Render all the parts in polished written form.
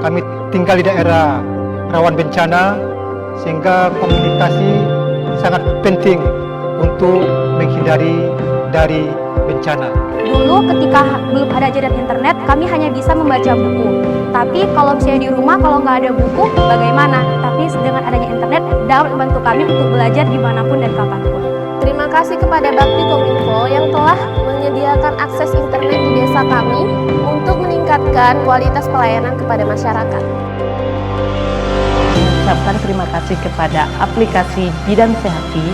kami tinggal di daerah rawan bencana, sehingga komunikasi sangat penting untuk menghindari dari bencana. Dulu ketika belum ada jaringan internet, kami hanya bisa membaca buku. Tapi kalau misalnya di rumah, kalau nggak ada buku, bagaimana? Tapi dengan adanya internet, dapat membantu kami untuk belajar dimanapun dan kapanpun. Terima kasih kepada Bakti Kominfo yang telah menyediakan akses internet di desa kami untuk meningkatkan kualitas pelayanan kepada masyarakat. Mengucapkan terima kasih kepada aplikasi Bidan Sehati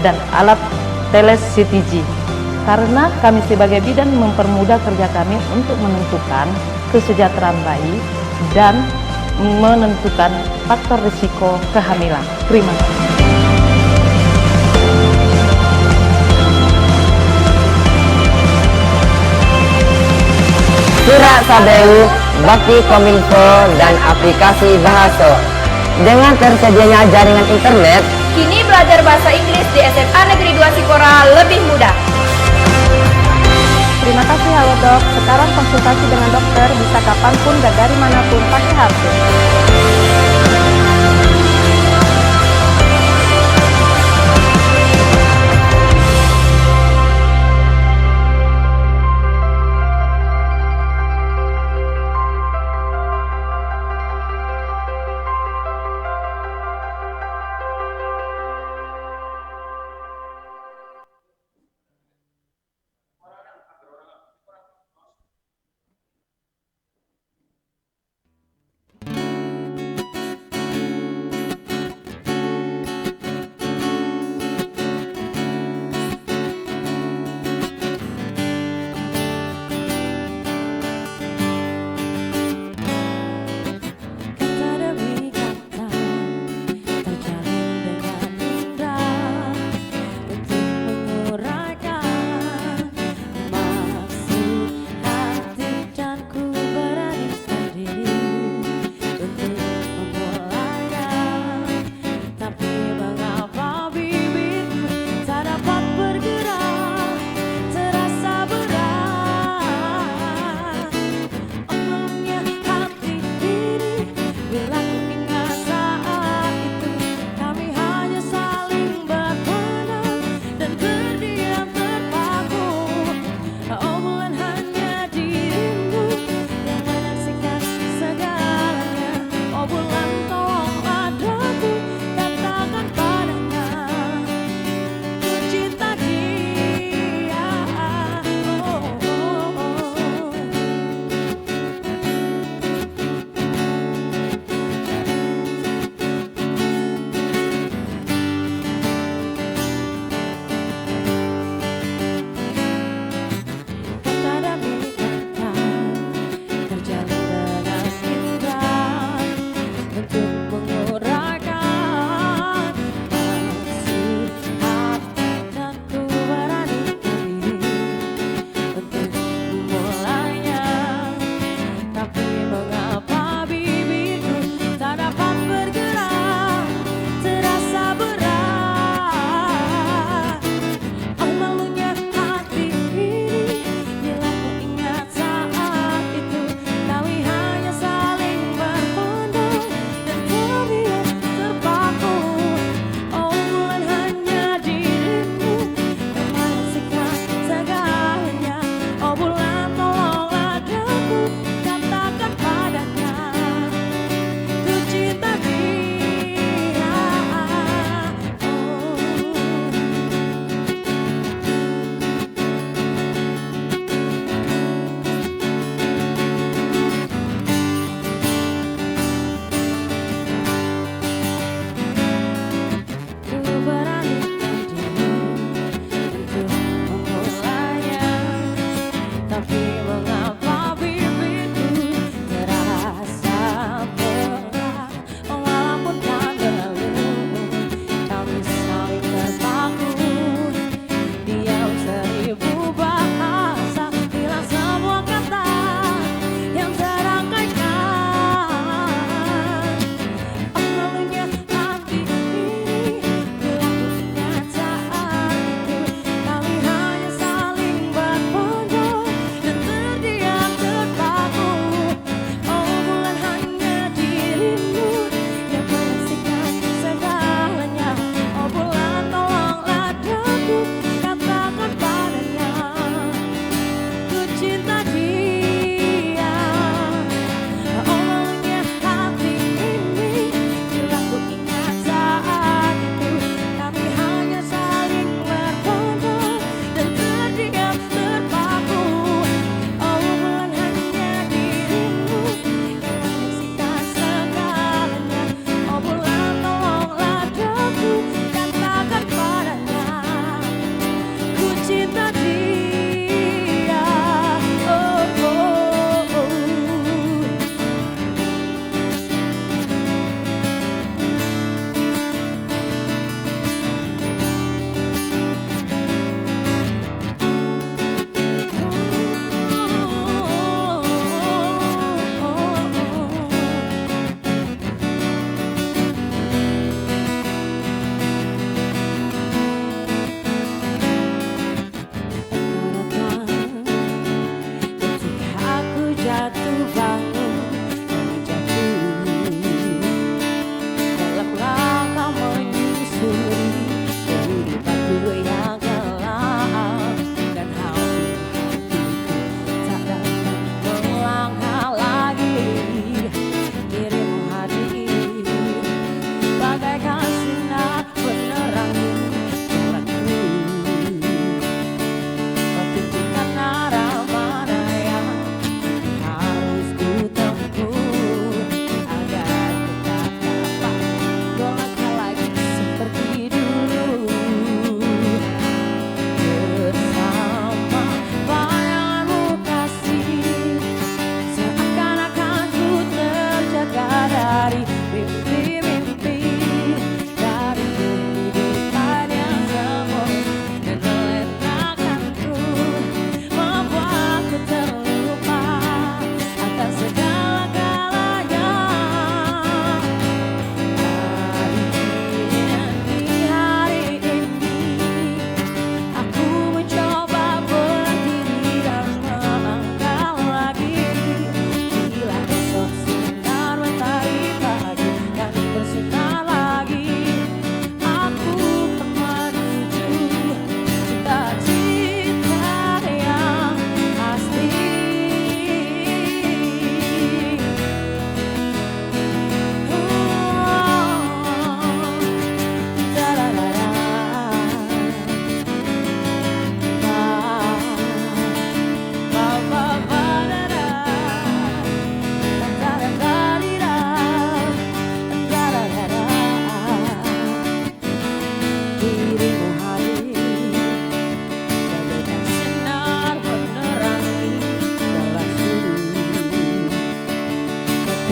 dan alat Tele-CTG, karena kami sebagai bidan mempermudah kerja kami untuk menentukan kesejahteraan bayi dan menentukan faktor risiko kehamilan. Terima kasih. Surat Sabeu, Bakti Kominfo, dan aplikasi Bahaso. Dengan tersedianya jaringan internet, Kini belajar bahasa Inggris di SMA Negeri 2 Sikora lebih mudah. Terima kasih Halodoc, sekarang konsultasi dengan dokter bisa kapanpun dan dari manapun pakai HP.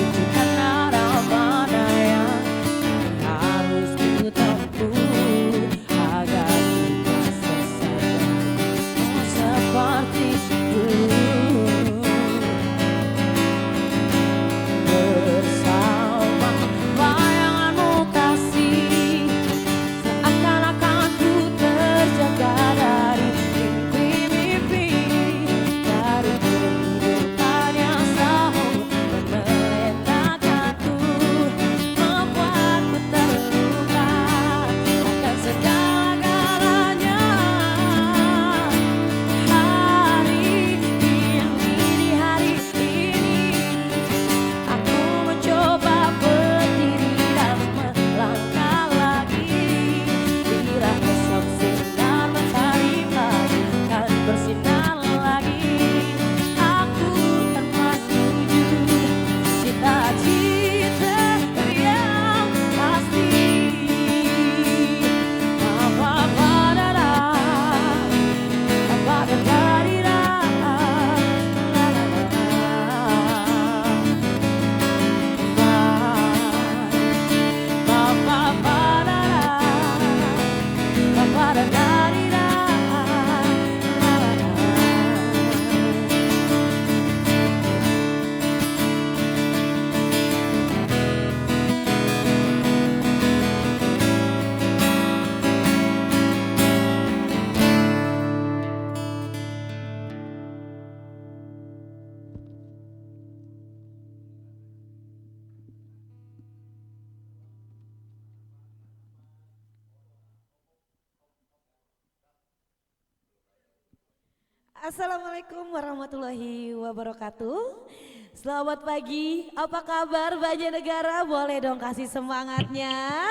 tunjukkan arah mana yang harus ku tempuh agar kita selesai seperti dulu. Bersama bayanganmu kasih, seakan-akan ku terjaga dari mimpi-mimpi, dari kehidupan yang selalu memeletakkanku, membuatku terluka akan segala-galanya. Hari ini, di hari ini, aku mencoba berdiri dan melangkah lagi. Bila esok sinar matahari akan bersinar lagi, aku akan menuju cita-cita yang pasti. Ba-ba-ba-da-da, ba-ba-da-da-di-da, Assalamualaikum warahmatullahi wabarakatuh. Selamat pagi, apa kabar Banjarnegara? Boleh dong kasih semangatnya.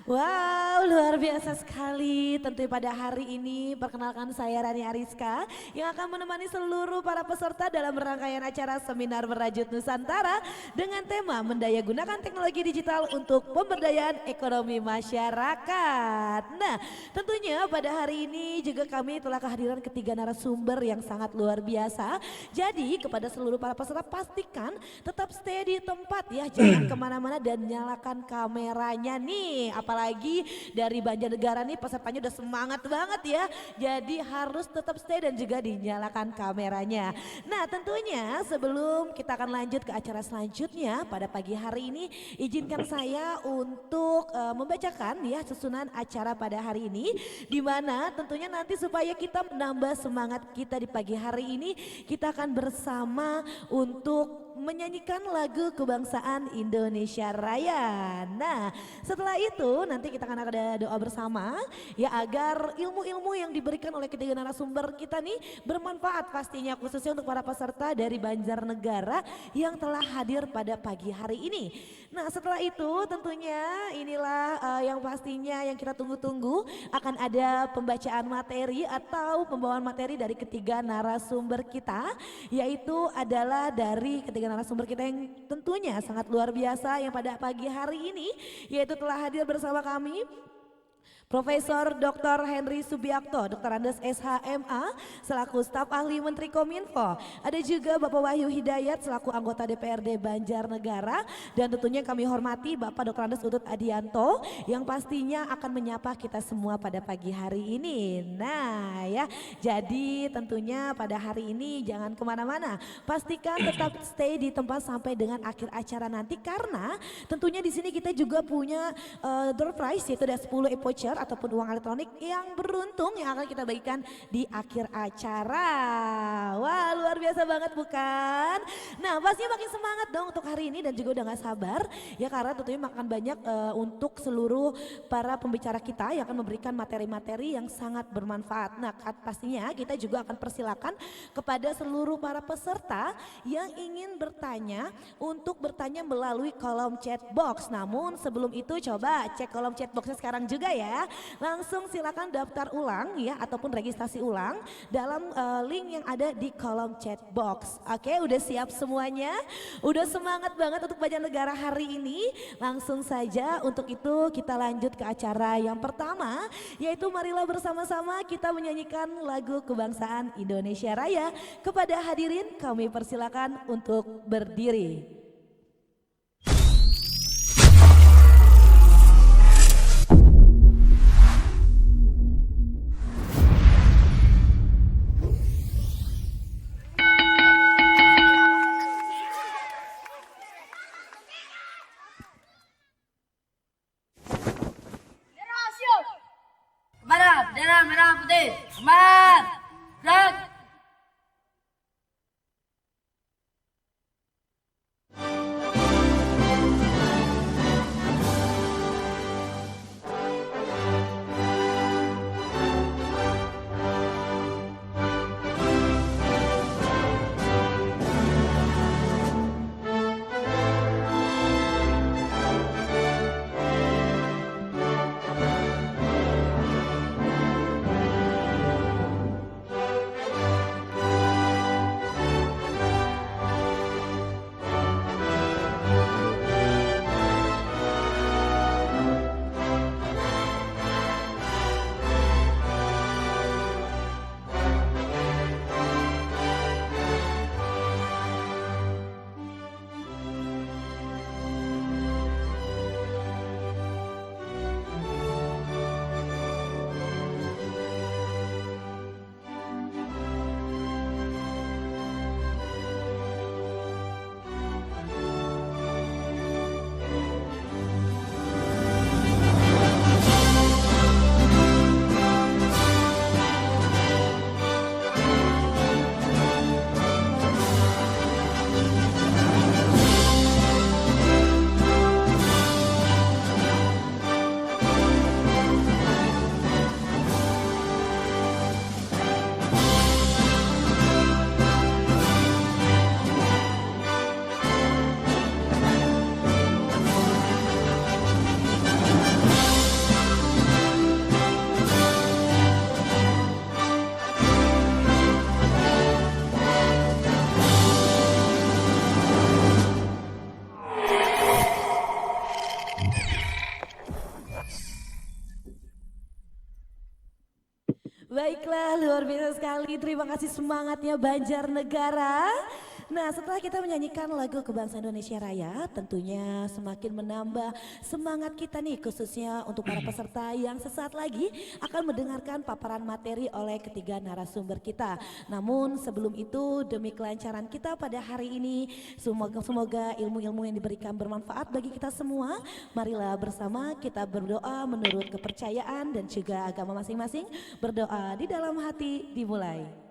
Wow, luar biasa sekali. Tentu pada hari ini perkenalkan saya Rani Ariska yang akan menemani seluruh para peserta dalam rangkaian acara seminar Merajut Nusantara dengan tema mendayagunakan teknologi digital untuk pemberdayaan ekonomi masyarakat. Nah, tentunya pada hari ini juga kami telah kehadiran ketiga narasumber yang sangat luar biasa. Jadi kepada seluruh para peserta pastikan tetap stay di tempat ya, jangan kemana-mana dan nyalakan kameranya nih. Apalagi dari Banjarnegara nih pesertanya udah semangat banget ya. Jadi harus tetap stay dan juga dinyalakan kameranya. Nah tentunya sebelum kita akan lanjut ke acara selanjutnya pada pagi hari ini, izinkan saya untuk membacakan ya susunan acara pada hari ini. Dimana tentunya nanti supaya kita menambah semangat kita di pagi hari ini, kita akan bersama untuk menyanyikan lagu kebangsaan Indonesia Raya. Nah setelah itu nanti kita akan ada doa bersama ya agar ilmu-ilmu yang diberikan oleh ketiga narasumber kita nih bermanfaat pastinya khususnya untuk para peserta dari Banjarnegara yang telah hadir pada pagi hari ini. Nah setelah itu tentunya inilah yang pastinya yang kita tunggu-tunggu, akan ada pembacaan materi atau pembawaan materi dari ketiga narasumber kita, yaitu adalah dari ketiga narasumber kita yang tentunya sangat luar biasa yang pada pagi hari ini yaitu telah hadir bersama kami. Profesor Dr. Henry Subiakto, Dr. Andes SHMA selaku staf ahli Menteri Kominfo. Ada juga Bapak Wahyu Hidayat selaku anggota DPRD Banjarnegara, dan tentunya kami hormati Bapak Dr. Andes Utut Adianto yang pastinya akan menyapa kita semua pada pagi hari ini. Nah ya, jadi tentunya pada hari ini jangan kemana-mana, pastikan tetap stay di tempat sampai dengan akhir acara nanti, karena tentunya di sini kita juga punya door prize, yaitu ada 10 e-voucher ataupun uang elektronik yang beruntung yang akan kita bagikan di akhir acara. Wah luar biasa banget bukan? Nah pastinya makin semangat dong untuk hari ini dan juga udah gak sabar ya, karena tentunya makan banyak untuk seluruh para pembicara kita yang akan memberikan materi-materi yang sangat bermanfaat. Nah pastinya kita juga akan persilakan kepada seluruh para peserta yang ingin bertanya untuk bertanya melalui kolom chat box. Namun sebelum itu coba cek kolom chat boxnya sekarang juga ya. Langsung silakan daftar ulang ya ataupun registrasi ulang dalam link yang ada di kolom chat box. Oke, udah siap semuanya? Udah semangat banget untuk Banjarnegara hari ini? Langsung saja untuk itu kita lanjut ke acara yang pertama, yaitu marilah bersama-sama kita menyanyikan lagu kebangsaan Indonesia Raya. Kepada hadirin kami persilakan untuk berdiri. Mati. Semangat. Gerak. Baiklah, luar biasa sekali. Terima kasih semangatnya Banjarnegara. Nah, setelah kita menyanyikan lagu Kebangsaan Indonesia Raya, tentunya semakin menambah semangat kita nih, khususnya untuk para peserta yang sesaat lagi akan mendengarkan paparan materi oleh ketiga narasumber kita. Namun sebelum itu, demi kelancaran kita pada hari ini, semoga ilmu-ilmu yang diberikan bermanfaat bagi kita semua. Marilah bersama kita berdoa menurut kepercayaan dan juga agama masing-masing. Berdoa di dalam hati dimulai.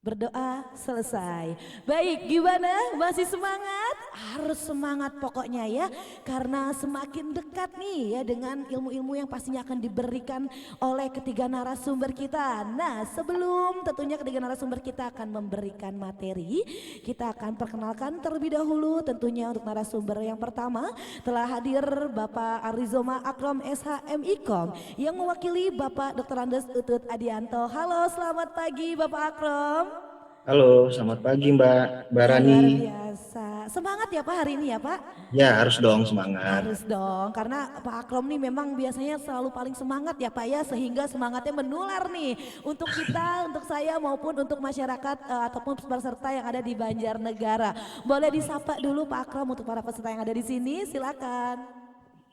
Berdoa selesai. Baik, gimana? Masih semangat? Harus semangat pokoknya ya. Karena semakin dekat nih ya dengan ilmu-ilmu yang pastinya akan diberikan oleh ketiga narasumber kita. Nah, sebelum tentunya ketiga narasumber kita akan memberikan materi, kita akan perkenalkan terlebih dahulu tentunya untuk narasumber yang pertama telah hadir Bapak Arizoma Akrom SHMIKOM yang mewakili Bapak Dr. Andes Utut Adianto. Halo, selamat pagi Bapak Akrom. Halo, selamat pagi Mbak Rani. Luar biasa. Semangat ya Pak hari ini ya Pak? Ya harus dong semangat. Harus dong, karena Pak Akrom nih memang biasanya selalu paling semangat ya Pak ya, sehingga semangatnya menular nih untuk kita, untuk saya maupun untuk masyarakat ataupun peserta yang ada di Banjarnegara. Boleh disapa dulu Pak Akrom untuk para peserta yang ada di sini, silakan.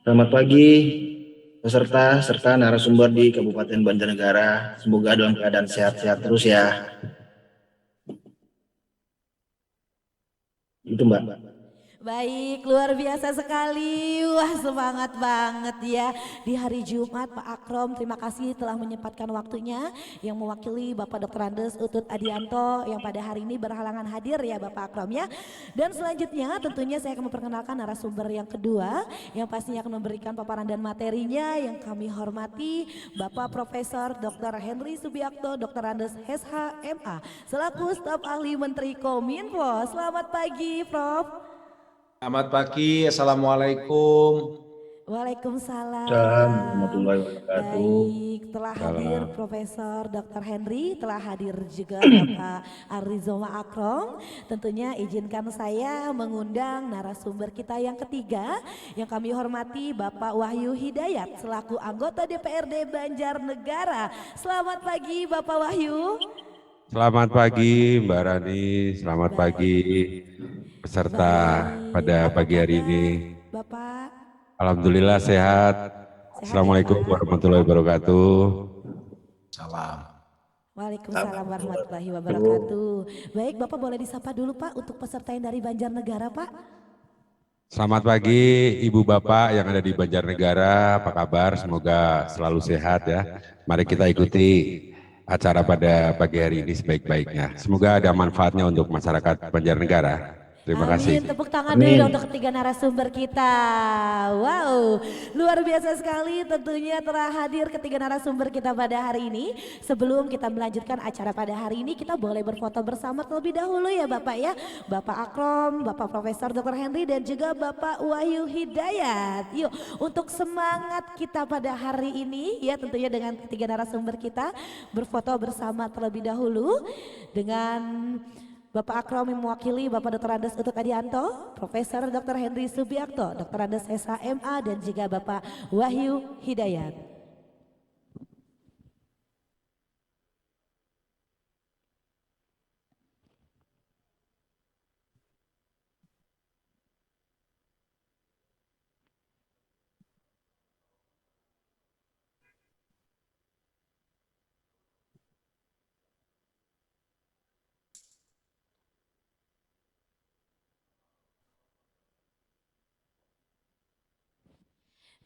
Selamat pagi peserta serta narasumber di Kabupaten Banjarnegara. Semoga dalam keadaan sehat-sehat terus ya. Itu Mbak. Baik, luar biasa sekali. Wah, semangat banget ya. Di hari Jumat Pak Akrom, terima kasih telah menyempatkan waktunya yang mewakili Bapak Dr. Andes Utut Adianto yang pada hari ini berhalangan hadir ya Bapak Akrom ya. Dan selanjutnya tentunya saya akan memperkenalkan narasumber yang kedua yang pastinya akan memberikan paparan dan materinya yang kami hormati Bapak Profesor Dr. Henry Subiakto, Dr. Andes SHMA selaku staf ahli Menteri Kominfo. Selamat pagi Prof. Selamat pagi, Assalamualaikum. Waalaikumsalam. Assalamualaikum warahmatullahi wabarakatuh. Baik, telah hadir Profesor Dr. Henry, telah hadir juga Bapak Arizoma Akrom. Tentunya izinkan saya mengundang narasumber kita yang ketiga yang kami hormati Bapak Wahyu Hidayat selaku anggota DPRD Banjarnegara. Selamat pagi Bapak Wahyu. Selamat pagi Mbak Rani, selamat pagi peserta pada pagi hari ini. Bapak. Alhamdulillah sehat. Assalamualaikum warahmatullahi wabarakatuh. Salam. Waalaikumsalam warahmatullahi wabarakatuh. Baik Bapak boleh disapa dulu Pak untuk peserta yang dari Banjarnegara Pak. Selamat pagi Ibu Bapak yang ada di Banjarnegara, apa kabar? Semoga selalu sehat ya. Mari kita ikuti acara pada pagi hari ini sebaik-baiknya. Semoga ada manfaatnya untuk masyarakat Banjarnegara. Terima kasih. Amin, tepuk tangan Amin. dulu untuk ketiga narasumber kita. Wow, luar biasa sekali tentunya telah hadir ketiga narasumber kita pada hari ini. Sebelum kita melanjutkan acara pada hari ini, kita boleh berfoto bersama terlebih dahulu ya Bapak ya. Bapak Akrom, Bapak Profesor Dr. Henry dan juga Bapak Wahyu Hidayat. Yuk, untuk semangat kita pada hari ini ya tentunya dengan ketiga narasumber kita berfoto bersama terlebih dahulu dengan Bapak Akrom yang mewakili Bapak Dr. Andes Utut Adianto, Profesor Dr. Henry Subiakto, Dr. Andes SHMA dan juga Bapak Wahyu Hidayat.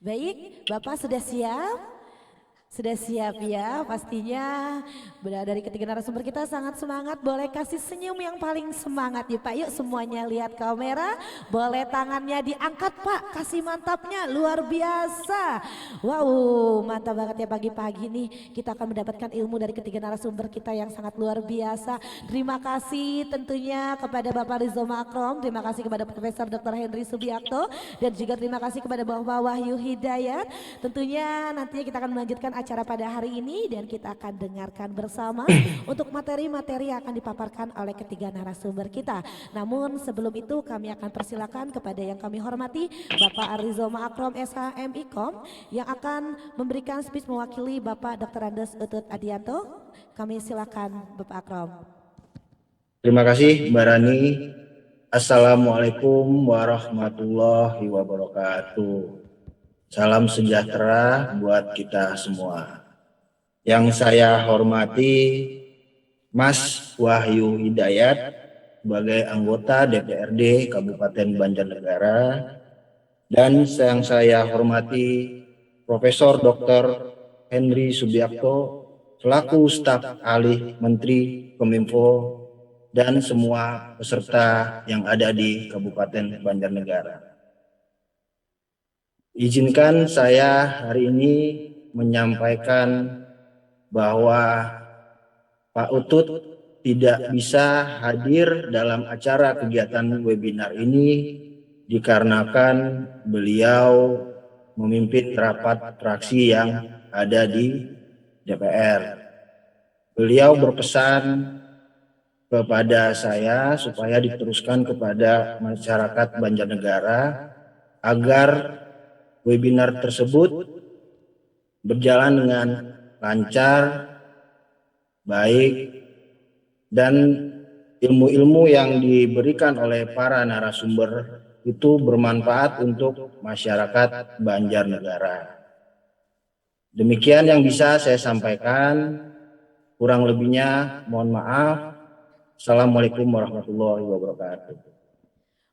Baik, Bapak sudah siap? Sudah siap ya, pastinya dari ketiga narasumber kita sangat semangat. Boleh kasih senyum yang paling semangat ya Pak. Yuk semuanya lihat kamera, boleh tangannya diangkat Pak, kasih mantapnya luar biasa. Wow, mantap banget ya pagi-pagi nih kita akan mendapatkan ilmu dari ketiga narasumber kita yang sangat luar biasa. Terima kasih tentunya kepada Bapak Rizoma Akrom, terima kasih kepada Profesor Dr. Henry Subiakto dan juga terima kasih kepada Bapak Wahyu Hidayat. Tentunya nantinya kita akan melanjutkan acara pada hari ini dan kita akan dengarkan bersama untuk materi-materi yang akan dipaparkan oleh ketiga narasumber kita. Namun sebelum itu kami akan persilakan kepada yang kami hormati Bapak Arizoma Akrom SHMIKOM yang akan memberikan speech mewakili Bapak Dr. Andes Utut Adianto. Kami silakan Bapak Akrom. Terima kasih Mbak Rani. Assalamualaikum warahmatullahi wabarakatuh. Salam sejahtera buat kita semua. Yang saya hormati Mas Wahyu Hidayat sebagai anggota DPRD Kabupaten Banjarnegara dan yang saya hormati Profesor Dr. Henry Subiakto selaku staf ahli Menteri Kominfo dan semua peserta yang ada di Kabupaten Banjarnegara. Izinkan saya hari ini menyampaikan bahwa Pak Utut tidak bisa hadir dalam acara kegiatan webinar ini dikarenakan beliau memimpin rapat fraksi yang ada di DPR. Beliau berpesan kepada saya supaya diteruskan kepada masyarakat Banjarnegara agar webinar tersebut berjalan dengan lancar, baik, dan ilmu-ilmu yang diberikan oleh para narasumber itu bermanfaat untuk masyarakat Banjarnegara. Demikian yang bisa saya sampaikan, kurang lebihnya mohon maaf. Assalamualaikum warahmatullahi wabarakatuh.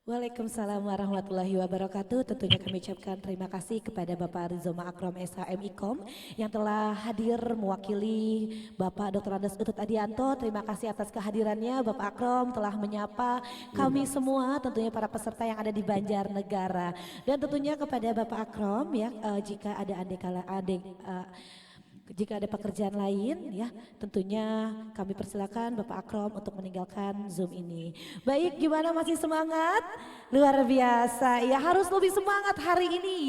Waalaikumsalam warahmatullahi wabarakatuh. Tentunya kami ucapkan terima kasih kepada Bapak Rizoma Akrom SHMIKOM yang telah hadir mewakili Bapak Dr. Andes Utut Adianto. Terima kasih atas kehadirannya. Bapak Akrom telah menyapa kami semua, tentunya para peserta yang ada di Banjarnegara. Dan tentunya kepada Bapak Akrom ya, jika ada jika ada pekerjaan lain ya tentunya kami persilakan Bapak Akrom untuk meninggalkan Zoom ini. Baik, gimana, masih semangat? Luar biasa ya, harus lebih semangat hari ini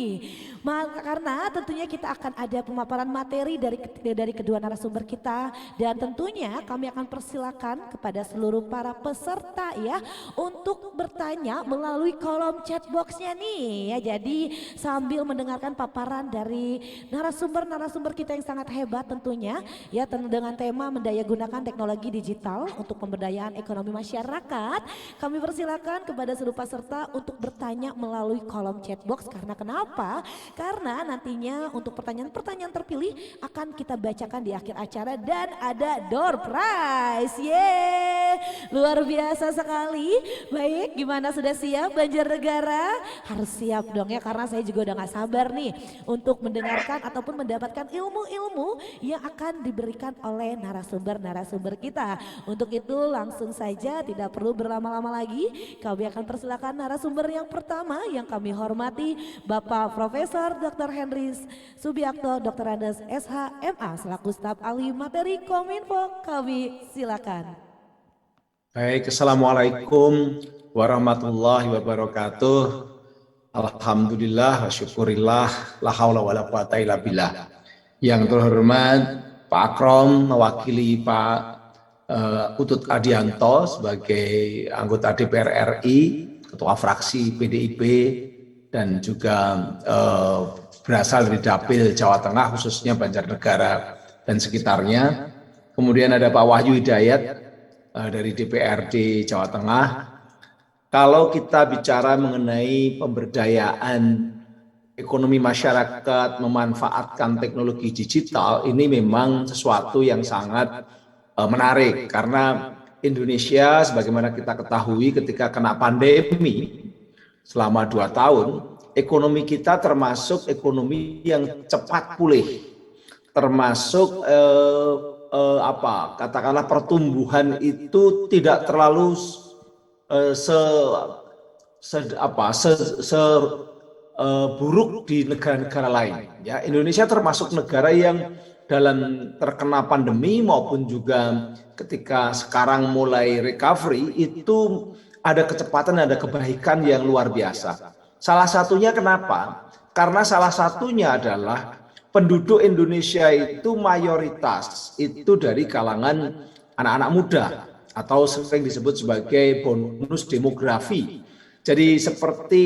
karena tentunya kita akan ada pemaparan materi dari kedua narasumber kita dan tentunya kami akan persilakan kepada seluruh para peserta ya untuk bertanya melalui kolom chat boxnya nih ya. Jadi sambil mendengarkan paparan dari narasumber kita yang sangat hebat tentunya ya dengan tema mendayagunakan teknologi digital untuk pemberdayaan ekonomi masyarakat, kami persilakan kepada seluruh peserta untuk bertanya melalui kolom chat box. Karena kenapa? Karena nantinya untuk pertanyaan-pertanyaan terpilih akan kita bacakan di akhir acara dan ada door prize. Yeay! luar biasa sekali. Baik, gimana sudah siap Banjarnegara? Harus siap dong ya, karena saya juga udah gak sabar nih untuk mendengarkan ataupun mendapatkan ilmu-ilmu yang akan diberikan oleh narasumber-narasumber kita. Untuk itu langsung saja, tidak perlu berlama-lama lagi, kami akan persilakan narasumber yang pertama yang kami hormati, Bapak Profesor Dr. Henry Subiakto, Dr. Andes SHMA selaku staf ahli materi Kominfo. Kami silakan. Baik, Assalamualaikum warahmatullahi wabarakatuh. Alhamdulillah wa syukurillah, la haula wa la quwata illa billah. Yang terhormat Pak Akrom mewakili Pak Utut Adianto sebagai anggota DPR RI, Ketua Fraksi PDIP, dan juga berasal dari Dapil Jawa Tengah, khususnya Banjarnegara dan sekitarnya. Kemudian ada Pak Wahyu Hidayat dari DPRD Jawa Tengah. Kalau kita bicara mengenai pemberdayaan ekonomi masyarakat, memanfaatkan teknologi digital, ini memang sesuatu yang sangat menarik, karena Indonesia sebagaimana kita ketahui ketika kena pandemi selama 2 tahun, ekonomi kita termasuk ekonomi yang cepat pulih, termasuk katakanlah pertumbuhan itu tidak terlalu buruk di negara-negara lain. Ya, Indonesia termasuk negara yang dalam terkena pandemi maupun juga ketika sekarang mulai recovery itu ada kecepatan, ada kebaikan yang luar biasa. Salah satunya kenapa? Karena salah satunya adalah penduduk Indonesia itu mayoritas itu dari kalangan anak-anak muda atau sering disebut sebagai bonus demografi. Jadi seperti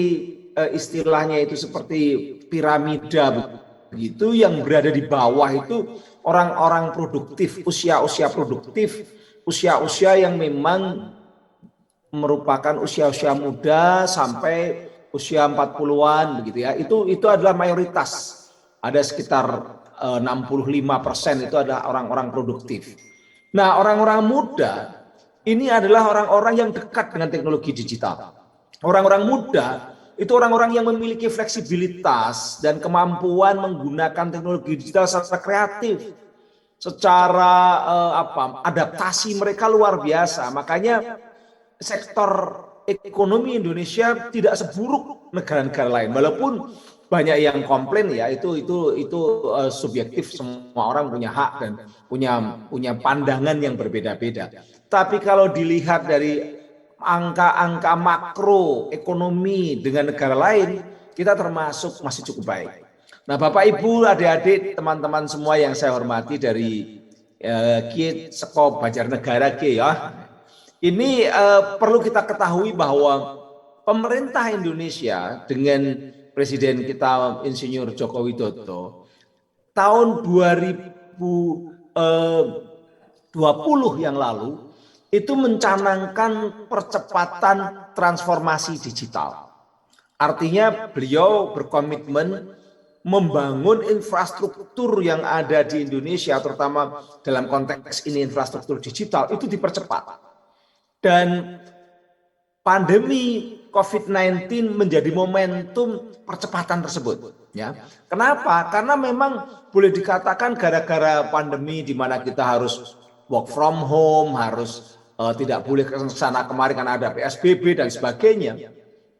istilahnya itu seperti piramida begitu, yang berada di bawah itu orang-orang produktif, usia-usia produktif, usia-usia yang memang merupakan usia-usia muda sampai usia 40-an begitu ya. Itu adalah mayoritas. Ada sekitar 65% itu adalah orang-orang produktif. Nah, orang-orang muda ini adalah orang-orang yang dekat dengan teknologi digital. Orang-orang muda itu orang-orang yang memiliki fleksibilitas dan kemampuan menggunakan teknologi digital secara kreatif, secara adaptasi mereka luar biasa. Makanya sektor ekonomi Indonesia tidak seburuk negara-negara lain, walaupun banyak yang komplain ya, itu subjektif, semua orang punya hak dan punya pandangan yang berbeda-beda. Tapi kalau dilihat dari angka-angka makro ekonomi dengan negara lain, kita termasuk masih cukup baik. Nah, Bapak Ibu, adik-adik, teman-teman semua yang saya hormati dari Ki Seko Banjarnegara Ki ya. Ini perlu kita ketahui bahwa pemerintah Indonesia dengan Presiden kita Insinyur Joko Widodo tahun 2020 yang lalu itu mencanangkan percepatan transformasi digital. Artinya beliau berkomitmen membangun infrastruktur yang ada di Indonesia, terutama dalam konteks ini infrastruktur digital, itu dipercepat. Dan pandemi COVID-19 menjadi momentum percepatan tersebut. Ya. Kenapa? Karena memang boleh dikatakan gara-gara pandemi di mana kita harus work from home, harus tidak boleh ke sana kemari karena ada PSBB dan sebagainya.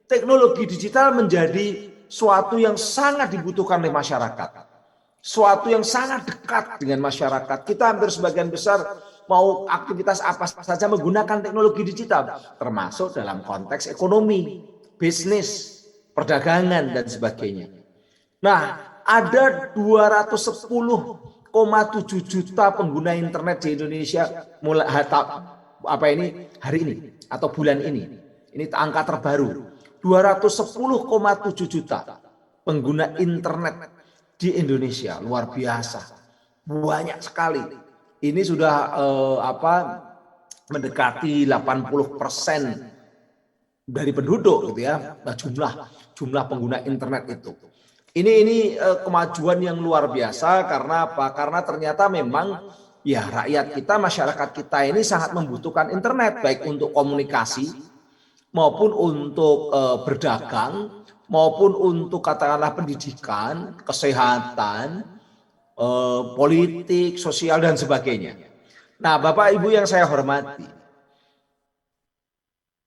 Teknologi digital menjadi suatu yang sangat dibutuhkan oleh masyarakat. Suatu yang sangat dekat dengan masyarakat. Kita hampir sebagian besar mau aktivitas apa saja menggunakan teknologi digital, termasuk dalam konteks ekonomi, bisnis, perdagangan, dan sebagainya. Nah, ada 210,7 juta pengguna internet di Indonesia mulai hari ini atau bulan ini. Ini angka terbaru. 210,7 juta pengguna internet di Indonesia, luar biasa. Banyak sekali. Ini sudah mendekati 80% dari penduduk gitu ya. Nah, jumlah pengguna internet itu. Ini kemajuan yang luar biasa karena apa? Karena ternyata memang ya rakyat kita, masyarakat kita ini sangat membutuhkan internet, baik untuk komunikasi maupun untuk berdagang, maupun untuk katakanlah pendidikan, kesehatan, politik, sosial, dan sebagainya. Nah, Bapak Ibu yang saya hormati,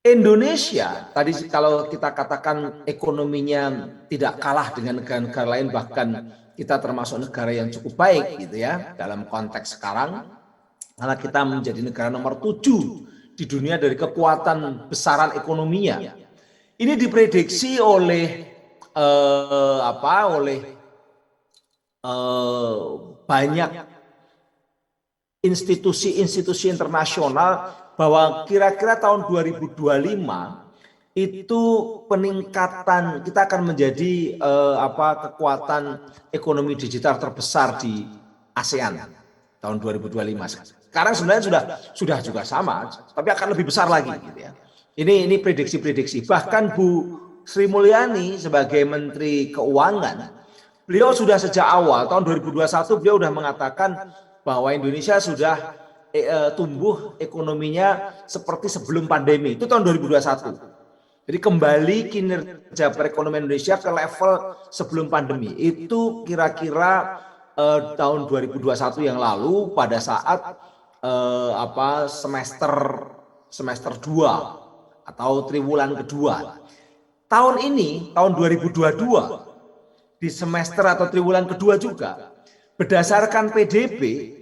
Indonesia tadi kalau kita katakan ekonominya tidak kalah dengan negara-negara lain, bahkan kita termasuk negara yang cukup baik gitu ya dalam konteks sekarang, karena kita menjadi negara nomor 7 di dunia dari kekuatan besaran ekonominya. Ini diprediksi oleh banyak institusi-institusi internasional bahwa kira-kira tahun 2025 itu peningkatan kita akan menjadi kekuatan ekonomi digital terbesar di ASEAN tahun 2025. Sekarang sebenarnya sudah juga sama, tapi akan lebih besar lagi gitu ya. Ini prediksi-prediksi. Bahkan Bu Sri Mulyani sebagai Menteri Keuangan, beliau sudah sejak awal tahun 2021 beliau sudah mengatakan bahwa Indonesia sudah tumbuh ekonominya seperti sebelum pandemi. Itu tahun 2021. Jadi kembali kinerja perekonomian Indonesia ke level sebelum pandemi. Itu kira-kira tahun 2021 yang lalu pada saat semester 2 atau triwulan kedua. Tahun ini, tahun 2022, di semester atau triwulan kedua juga, berdasarkan PDB,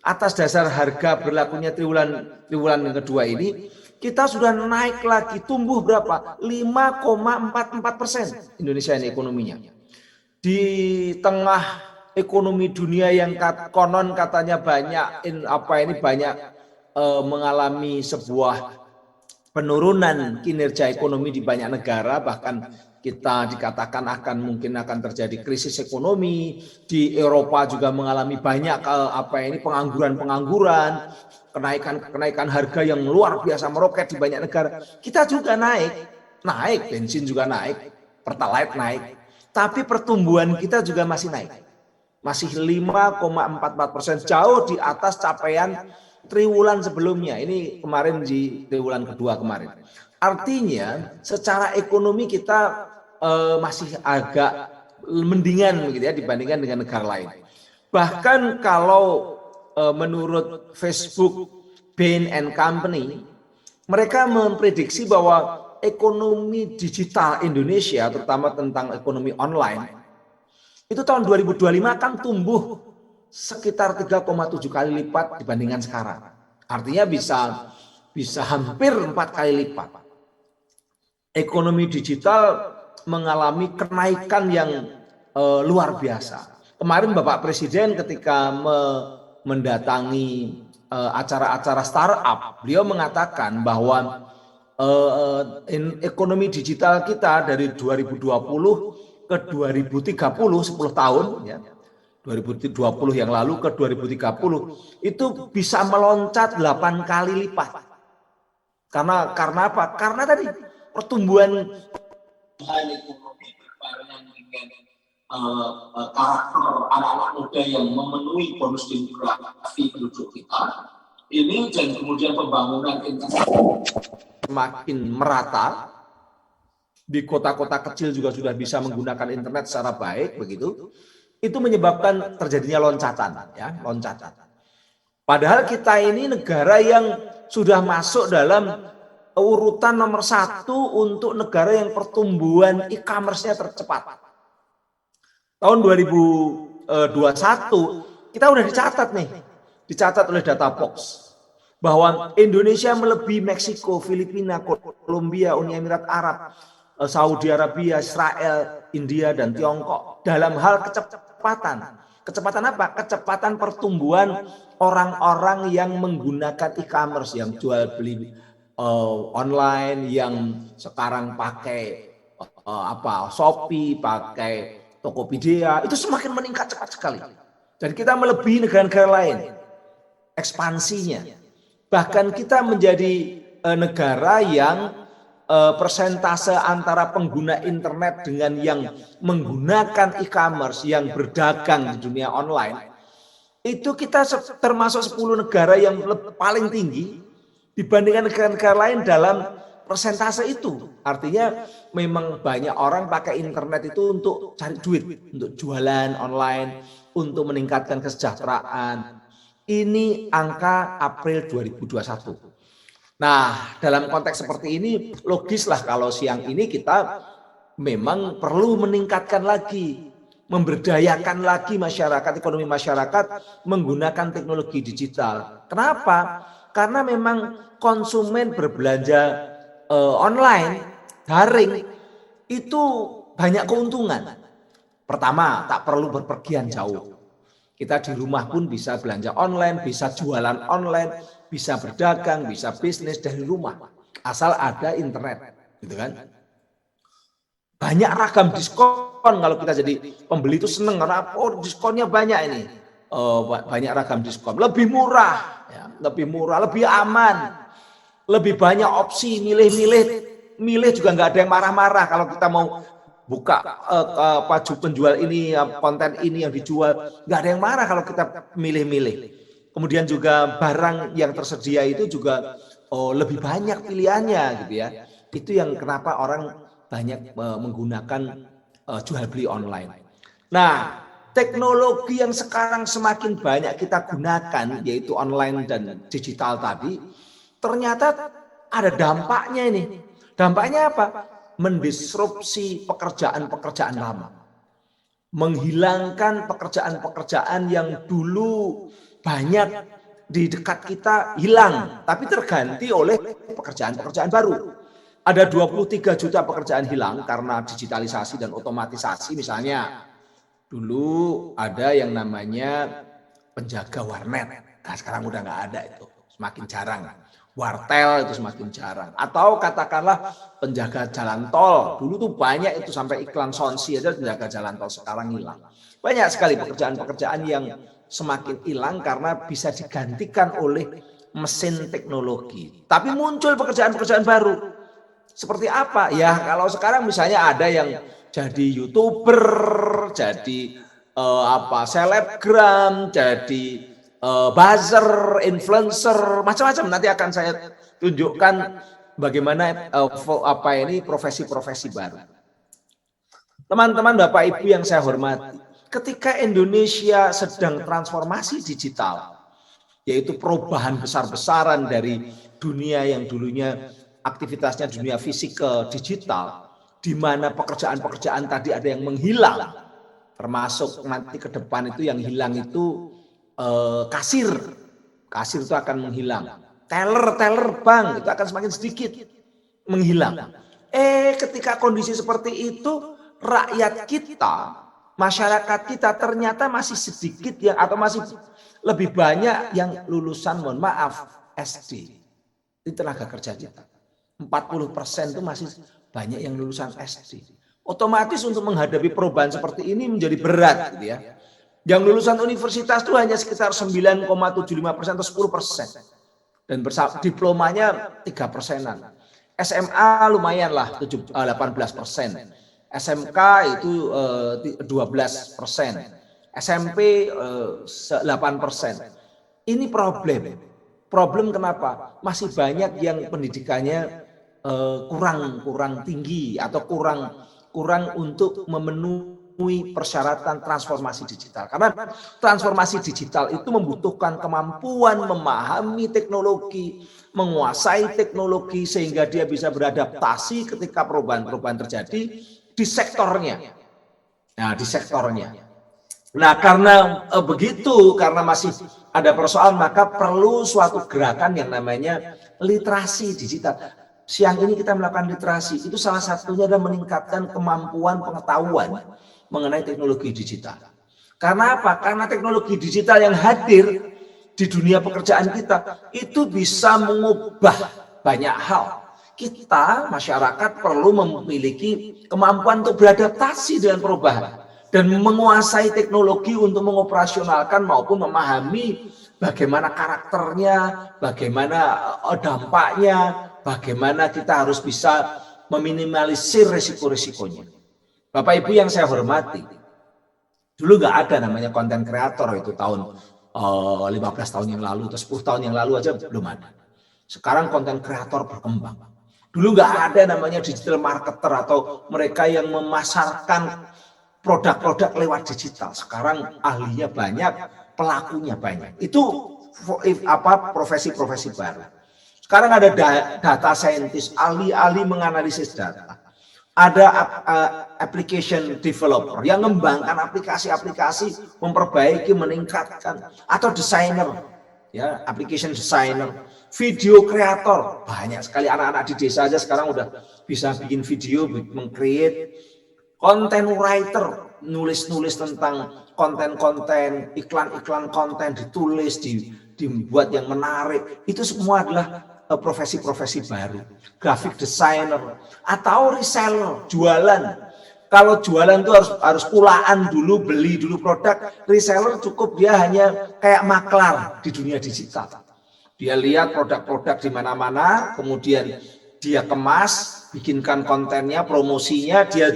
atas dasar harga berlakunya triwulan yang kedua ini, kita sudah naik lagi, tumbuh berapa? 5,44% Indonesia ini ekonominya. Di tengah ekonomi dunia yang konon katanya banyak mengalami sebuah penurunan kinerja ekonomi di banyak negara, bahkan kita dikatakan mungkin akan terjadi krisis ekonomi. Di Eropa juga mengalami banyak pengangguran, kenaikan harga yang luar biasa meroket di banyak negara. Kita juga naik, bensin juga naik, pertalite naik, tapi pertumbuhan kita juga masih naik, masih 5,44%, jauh di atas capaian triwulan sebelumnya. Ini kemarin di triwulan kedua kemarin. Artinya secara ekonomi kita masih agak mendingan begitu ya dibandingkan dengan negara lain. Bahkan kalau menurut Facebook Bain and Company, mereka memprediksi bahwa ekonomi digital Indonesia, terutama tentang ekonomi online, itu tahun 2025 akan tumbuh sekitar 3,7 kali lipat dibandingkan sekarang. Artinya bisa hampir 4 kali lipat. Ekonomi digital mengalami kenaikan yang luar biasa. Kemarin Bapak Presiden ketika mendatangi acara-acara startup, beliau mengatakan bahwa ekonomi digital kita dari 2020 ke 2030, 10 tahun ya, 2020 yang lalu ke 2030 itu bisa meloncat 8 kali lipat. Karena apa? Karena tadi pertumbuhan ekonomi berbarengan dengan karakter anak-anak muda yang memenuhi bonus demografi penduduk kita ini, dan kemudian pembangunan internet semakin merata di kota-kota kecil juga sudah bisa menggunakan internet secara baik begitu. Itu menyebabkan terjadinya loncatan. Padahal kita ini negara yang sudah masuk dalam urutan nomor 1 untuk negara yang pertumbuhan e-commerce-nya tercepat. Tahun 2021 kita udah dicatat oleh Databox bahwa Indonesia melebihi Meksiko, Filipina, Kolombia, Uni Emirat Arab, Saudi Arabia, Israel, India, dan Tiongkok dalam hal kecepatan. Kecepatan apa? Kecepatan pertumbuhan orang-orang yang menggunakan e-commerce, yang jual beli online, yang sekarang pakai Shopee, pakai Tokopedia, itu semakin meningkat cepat sekali. Dan kita melebihi negara-negara lain ekspansinya. Bahkan kita menjadi negara yang persentase antara pengguna internet dengan yang menggunakan e-commerce, yang berdagang di dunia online, itu kita termasuk 10 negara yang paling tinggi dibandingkan negara-negara lain dalam persentase itu. Artinya memang banyak orang pakai internet itu untuk cari duit, untuk jualan online, untuk meningkatkan kesejahteraan. Ini angka April 2021. Nah, dalam konteks seperti ini logislah kalau siang ini kita memang perlu meningkatkan lagi, memberdayakan lagi masyarakat, ekonomi masyarakat menggunakan teknologi digital. Kenapa? Karena memang konsumen berbelanja online, daring, itu banyak keuntungan. Pertama, tak perlu berpergian jauh. Kita di rumah pun bisa belanja online, bisa jualan online, bisa berdagang, bisa bisnis dari rumah. Asal ada internet, gitu kan. Banyak ragam diskon, kalau kita jadi pembeli itu seneng karena diskonnya banyak ini. Banyak ragam diskon, lebih murah, ya, lebih aman, lebih banyak opsi, milih juga nggak ada yang marah-marah kalau kita mau buka penjual ini, konten ini yang dijual, nggak ada yang marah kalau kita milih-milih. Kemudian juga barang yang tersedia itu juga lebih banyak pilihannya, gitu ya. Itu yang kenapa orang banyak menggunakan jual beli online. Nah, teknologi yang sekarang semakin banyak kita gunakan, yaitu online dan digital tadi, ternyata ada dampaknya ini. Dampaknya apa? Mendisrupsi pekerjaan-pekerjaan lama. Menghilangkan pekerjaan-pekerjaan yang dulu banyak di dekat kita hilang, tapi terganti oleh pekerjaan-pekerjaan baru. Ada 23 juta pekerjaan hilang karena digitalisasi dan otomatisasi. Misalnya, dulu ada yang namanya penjaga warnet. Nah, sekarang udah nggak ada itu, semakin jarang. Wartel itu semakin jarang. Atau katakanlah penjaga jalan tol. Dulu tuh banyak itu sampai iklan sonsi aja penjaga jalan tol, sekarang hilang. Banyak sekali pekerjaan-pekerjaan yang semakin hilang karena bisa digantikan oleh mesin teknologi. Tapi muncul pekerjaan-pekerjaan baru. Seperti apa? Ya kalau sekarang misalnya ada yang jadi YouTuber, jadi selebgram, jadi buzzer, influencer, macam-macam. Nanti akan saya tunjukkan bagaimana profesi-profesi baru. Teman-teman, Bapak Ibu yang saya hormati, ketika Indonesia sedang transformasi digital, yaitu perubahan besar-besaran dari dunia yang dulunya aktivitasnya dunia fisik ke digital, di mana pekerjaan-pekerjaan tadi ada yang menghilang, termasuk nanti ke depan itu yang hilang itu kasir itu akan menghilang, teller bank itu akan semakin sedikit menghilang. Ketika kondisi seperti itu, rakyat kita, masyarakat kita ternyata masih sedikit yang atau masih lebih banyak yang lulusan, mohon maaf, SD. Itu tenaga kerja kita. 40% itu masih banyak yang lulusan SD. Otomatis untuk menghadapi perubahan seperti ini menjadi berat, gitu ya. Yang lulusan universitas itu hanya sekitar 9,75% atau 10%. Dan diplomanya 3%-an. SMA lumayan lah, 18%. SMK itu 12%. SMP 8%. Ini problem. Problem kenapa? Masih banyak yang pendidikannya kurang tinggi atau kurang untuk memenuhi persyaratan transformasi digital. Karena transformasi digital itu membutuhkan kemampuan memahami teknologi, menguasai teknologi sehingga dia bisa beradaptasi ketika perubahan-perubahan terjadi di sektornya. Nah, di sektornya. Nah, karena begitu, karena masih ada persoalan, maka perlu suatu gerakan yang namanya literasi digital. Siang ini kita melakukan literasi, itu salah satunya adalah meningkatkan kemampuan pengetahuan mengenai teknologi digital. Karena apa? Karena teknologi digital yang hadir di dunia pekerjaan kita itu bisa mengubah banyak hal. Kita, masyarakat, perlu memiliki kemampuan untuk beradaptasi dengan perubahan dan menguasai teknologi untuk mengoperasionalkan maupun memahami bagaimana karakternya, bagaimana dampaknya, bagaimana kita harus bisa meminimalisir risiko-risikonya. Bapak Ibu yang saya hormati, dulu nggak ada namanya konten kreator itu tahun 15 tahun yang lalu atau 10 tahun yang lalu aja belum ada. Sekarang konten kreator berkembang. Dulu nggak ada namanya digital marketer atau mereka yang memasarkan produk-produk lewat digital. Sekarang ahlinya banyak, pelakunya banyak. Itu profesi-profesi baru. Sekarang ada data scientist, ahli-ahli menganalisis data. Ada application developer yang mengembangkan aplikasi-aplikasi, memperbaiki, meningkatkan, atau desainer, ya, application designer, video kreator, banyak sekali anak-anak di desa aja sekarang udah bisa bikin video, meng-create, content writer, nulis-nulis tentang konten-konten, iklan-iklan konten, ditulis, dibuat yang menarik. Itu semua adalah profesi-profesi baru. Graphic designer atau reseller, jualan. Kalau jualan itu harus pulaan dulu, beli dulu produk. Reseller cukup dia hanya kayak maklar di dunia digital. Dia lihat produk-produk di mana-mana, kemudian dia kemas, bikinkan kontennya, promosinya, dia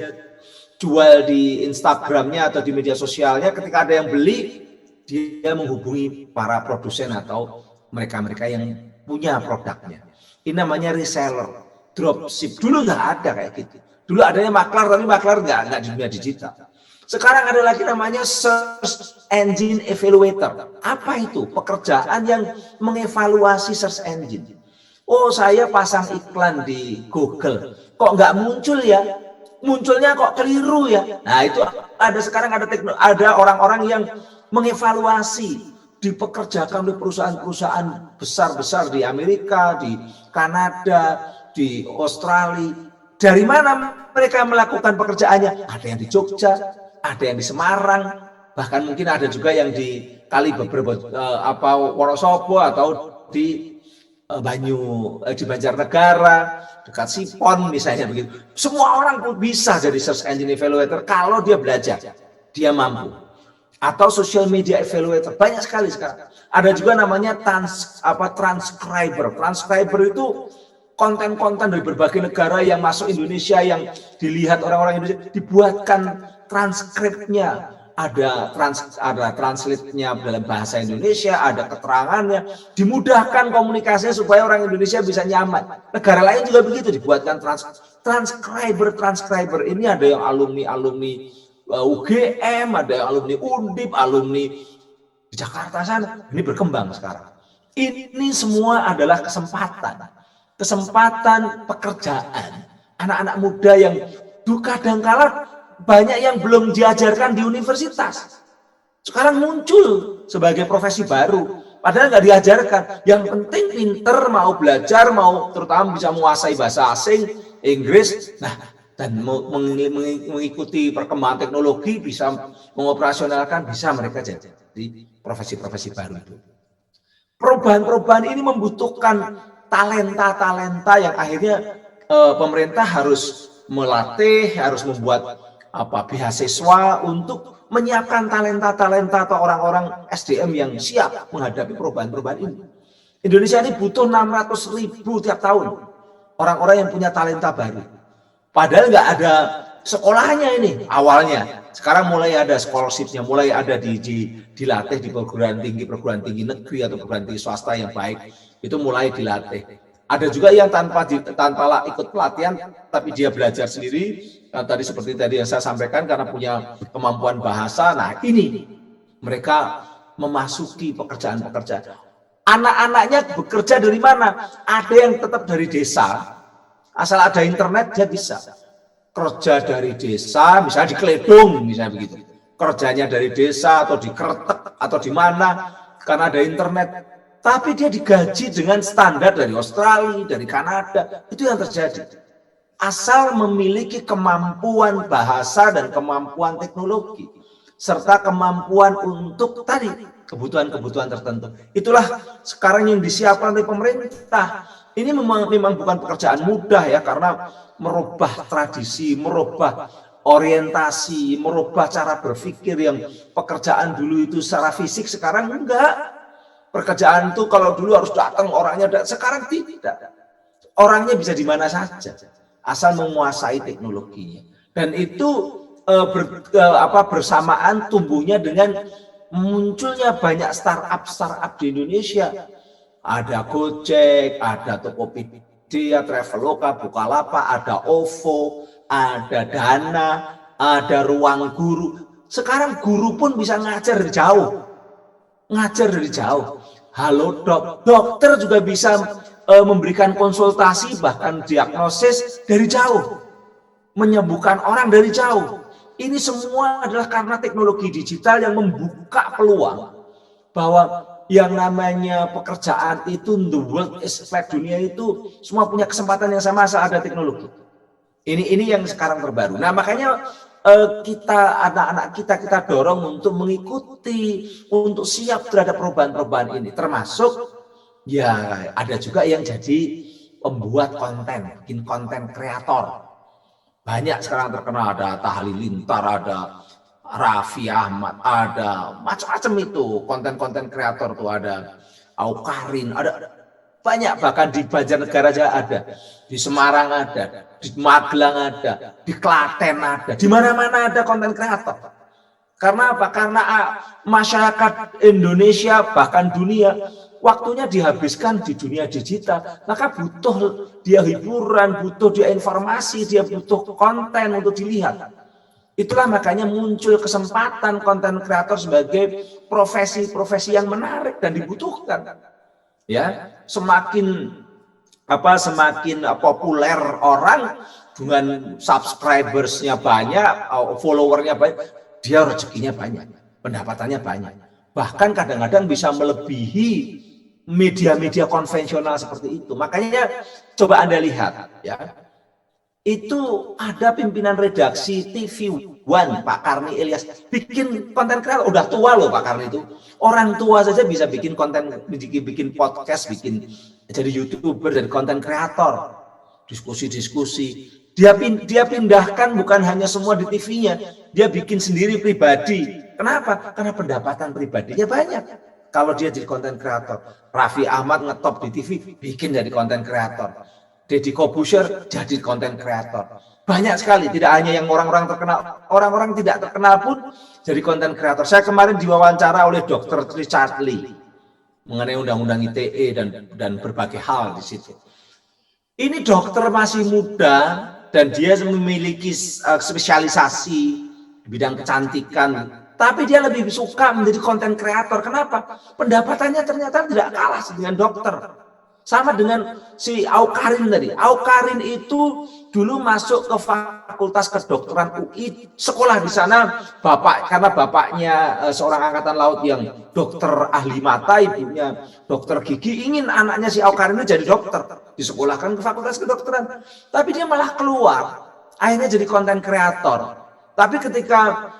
jual di Instagramnya atau di media sosialnya. Ketika ada yang beli, dia menghubungi para produsen atau mereka-mereka yang punya produknya. Ini namanya reseller, dropship. Dulu nggak ada kayak gitu. Dulu adanya maklar, tapi maklar nggak di dunia digital. Sekarang ada lagi namanya search engine evaluator. Apa itu? Pekerjaan yang mengevaluasi search engine. Oh, saya pasang iklan di Google, kok nggak muncul ya? Munculnya kok keliru ya? Nah, itu sekarang ada orang-orang yang mengevaluasi, dipekerjakan oleh perusahaan-perusahaan besar-besar di Amerika, di Kanada, di Australia. Dari mana mereka melakukan pekerjaannya? Ada yang di Jogja, ada yang di Semarang, bahkan mungkin ada juga yang di Wonosobo atau di di Banjarnegara, dekat Sipon misalnya begitu. Semua orang bisa jadi search engine evaluator kalau dia belajar, dia mampu. Atau social media evaluator, banyak sekali sekarang. Ada juga namanya transcriber. Transcriber itu konten-konten dari berbagai negara yang masuk Indonesia, yang dilihat orang-orang Indonesia, dibuatkan transkripnya. Ada translate-nya dalam bahasa Indonesia, ada keterangannya, dimudahkan komunikasinya supaya orang Indonesia bisa nyaman. Negara lain juga begitu, dibuatkan transcriber. Ini ada yang alumni UGM, ada yang alumni Undip, alumni di Jakarta sana. Ini berkembang sekarang. Ini semua adalah kesempatan pekerjaan anak-anak muda yang kadang-kala banyak yang belum diajarkan di universitas. Sekarang muncul sebagai profesi baru. Padahal nggak diajarkan. Yang penting pinter, mau belajar, mau terutama bisa menguasai bahasa asing, Inggris. Nah, dan mengikuti perkembangan teknologi, bisa mengoperasionalkan, bisa mereka jadi profesi-profesi baru itu. Perubahan-perubahan ini membutuhkan talenta-talenta yang akhirnya pemerintah harus melatih, harus membuat beasiswa untuk menyiapkan talenta-talenta atau orang-orang SDM yang siap menghadapi perubahan-perubahan ini. Indonesia ini butuh 600.000 tiap tahun orang-orang yang punya talenta baru. Padahal nggak ada sekolahnya ini awalnya. Sekarang mulai ada scholarship-nya, mulai ada dilatih di perguruan tinggi negeri atau perguruan tinggi swasta yang baik. Itu mulai dilatih. Ada juga yang tanpa ikut pelatihan, tapi dia belajar sendiri. Nah, seperti tadi yang saya sampaikan, karena punya kemampuan bahasa. Nah, ini mereka memasuki pekerjaan-pekerjaan. Anak-anaknya bekerja dari mana? Ada yang tetap dari desa. Asal ada internet, dia bisa kerja dari desa, misalnya di Kledung, misalnya begitu. Kerjanya dari desa atau di Kretek atau di mana, karena ada internet. Tapi dia digaji dengan standar dari Australia, dari Kanada. Itu yang terjadi. Asal memiliki kemampuan bahasa dan kemampuan teknologi. Serta kemampuan untuk tadi, kebutuhan-kebutuhan tertentu. Itulah sekarang yang disiapkan oleh pemerintah. Ini memang bukan pekerjaan mudah ya, karena merubah tradisi, merubah orientasi, merubah cara berpikir yang pekerjaan dulu itu secara fisik, sekarang enggak. Pekerjaan itu kalau dulu harus datang orangnya, sekarang tidak. Orangnya bisa di mana saja, asal menguasai teknologinya. Dan itu bersamaan tumbuhnya dengan munculnya banyak startup di Indonesia. Ada Gojek, ada Tokopedia, Traveloka, Bukalapak, ada OVO, ada Dana, ada Ruang Guru. Sekarang guru pun bisa ngajar dari jauh. Halo dok, dokter juga bisa memberikan konsultasi bahkan diagnosis dari jauh. Menyembuhkan orang dari jauh. Ini semua adalah karena teknologi digital yang membuka peluang bahwa yang namanya pekerjaan itu, the world is flat, dunia itu semua punya kesempatan yang sama asal ada teknologi. Ini yang sekarang terbaru. Nah makanya anak-anak kita dorong untuk mengikuti, untuk siap terhadap perubahan-perubahan ini. Termasuk ya ada juga yang jadi pembuat konten, bikin konten kreator. Banyak sekarang terkenal, ada Atta Halilintar, ada Raffi Ahmad, ada macam-macam itu konten-konten kreator tuh, ada Aukarin, ada banyak, bahkan di Banjarnegara aja ada, di Semarang ada, di Magelang ada, di Klaten ada, di mana-mana ada konten kreator. Karena apa? Karena masyarakat Indonesia bahkan dunia waktunya dihabiskan di dunia digital, maka butuh dia hiburan, butuh dia informasi, dia butuh konten untuk dilihat. Itulah makanya muncul kesempatan konten kreator sebagai profesi yang menarik dan dibutuhkan. Ya, semakin populer orang dengan subscribersnya banyak, followernya banyak, dia rezekinya banyak, pendapatannya banyak. Bahkan kadang-kadang bisa melebihi media-media konvensional seperti itu. Makanya coba Anda lihat ya. Itu ada pimpinan redaksi TV One, Pak Karni Ilyas, bikin konten kreator. Udah tua loh Pak Karni itu. Orang tua saja bisa bikin konten, bikin podcast, bikin jadi YouTuber dan konten kreator. Diskusi-diskusi. Dia pindahkan bukan hanya semua di TV-nya, dia bikin sendiri pribadi. Kenapa? Karena pendapatan pribadinya banyak. Kalau dia jadi konten kreator. Raffi Ahmad ngetop di TV, bikin jadi konten kreator. Deddy Corbuzier jadi konten kreator. Banyak sekali, tidak hanya yang orang-orang terkenal, orang-orang tidak terkenal pun jadi konten kreator. Saya kemarin diwawancara oleh Dr. Richard Lee mengenai undang-undang ITE dan berbagai hal di situ. Ini dokter masih muda dan dia memiliki spesialisasi di bidang kecantikan, tapi dia lebih suka menjadi konten kreator. Kenapa? Pendapatannya ternyata tidak kalah dengan dokter. Sama dengan si Aukarin tadi. Aukarin itu dulu masuk ke Fakultas Kedokteran UI, sekolah di sana karena bapaknya seorang angkatan laut yang dokter ahli mata, ibunya dokter gigi, ingin anaknya si Aukarin itu jadi dokter, disekolahkan ke Fakultas Kedokteran. Tapi dia malah keluar, akhirnya jadi konten kreator. Tapi ketika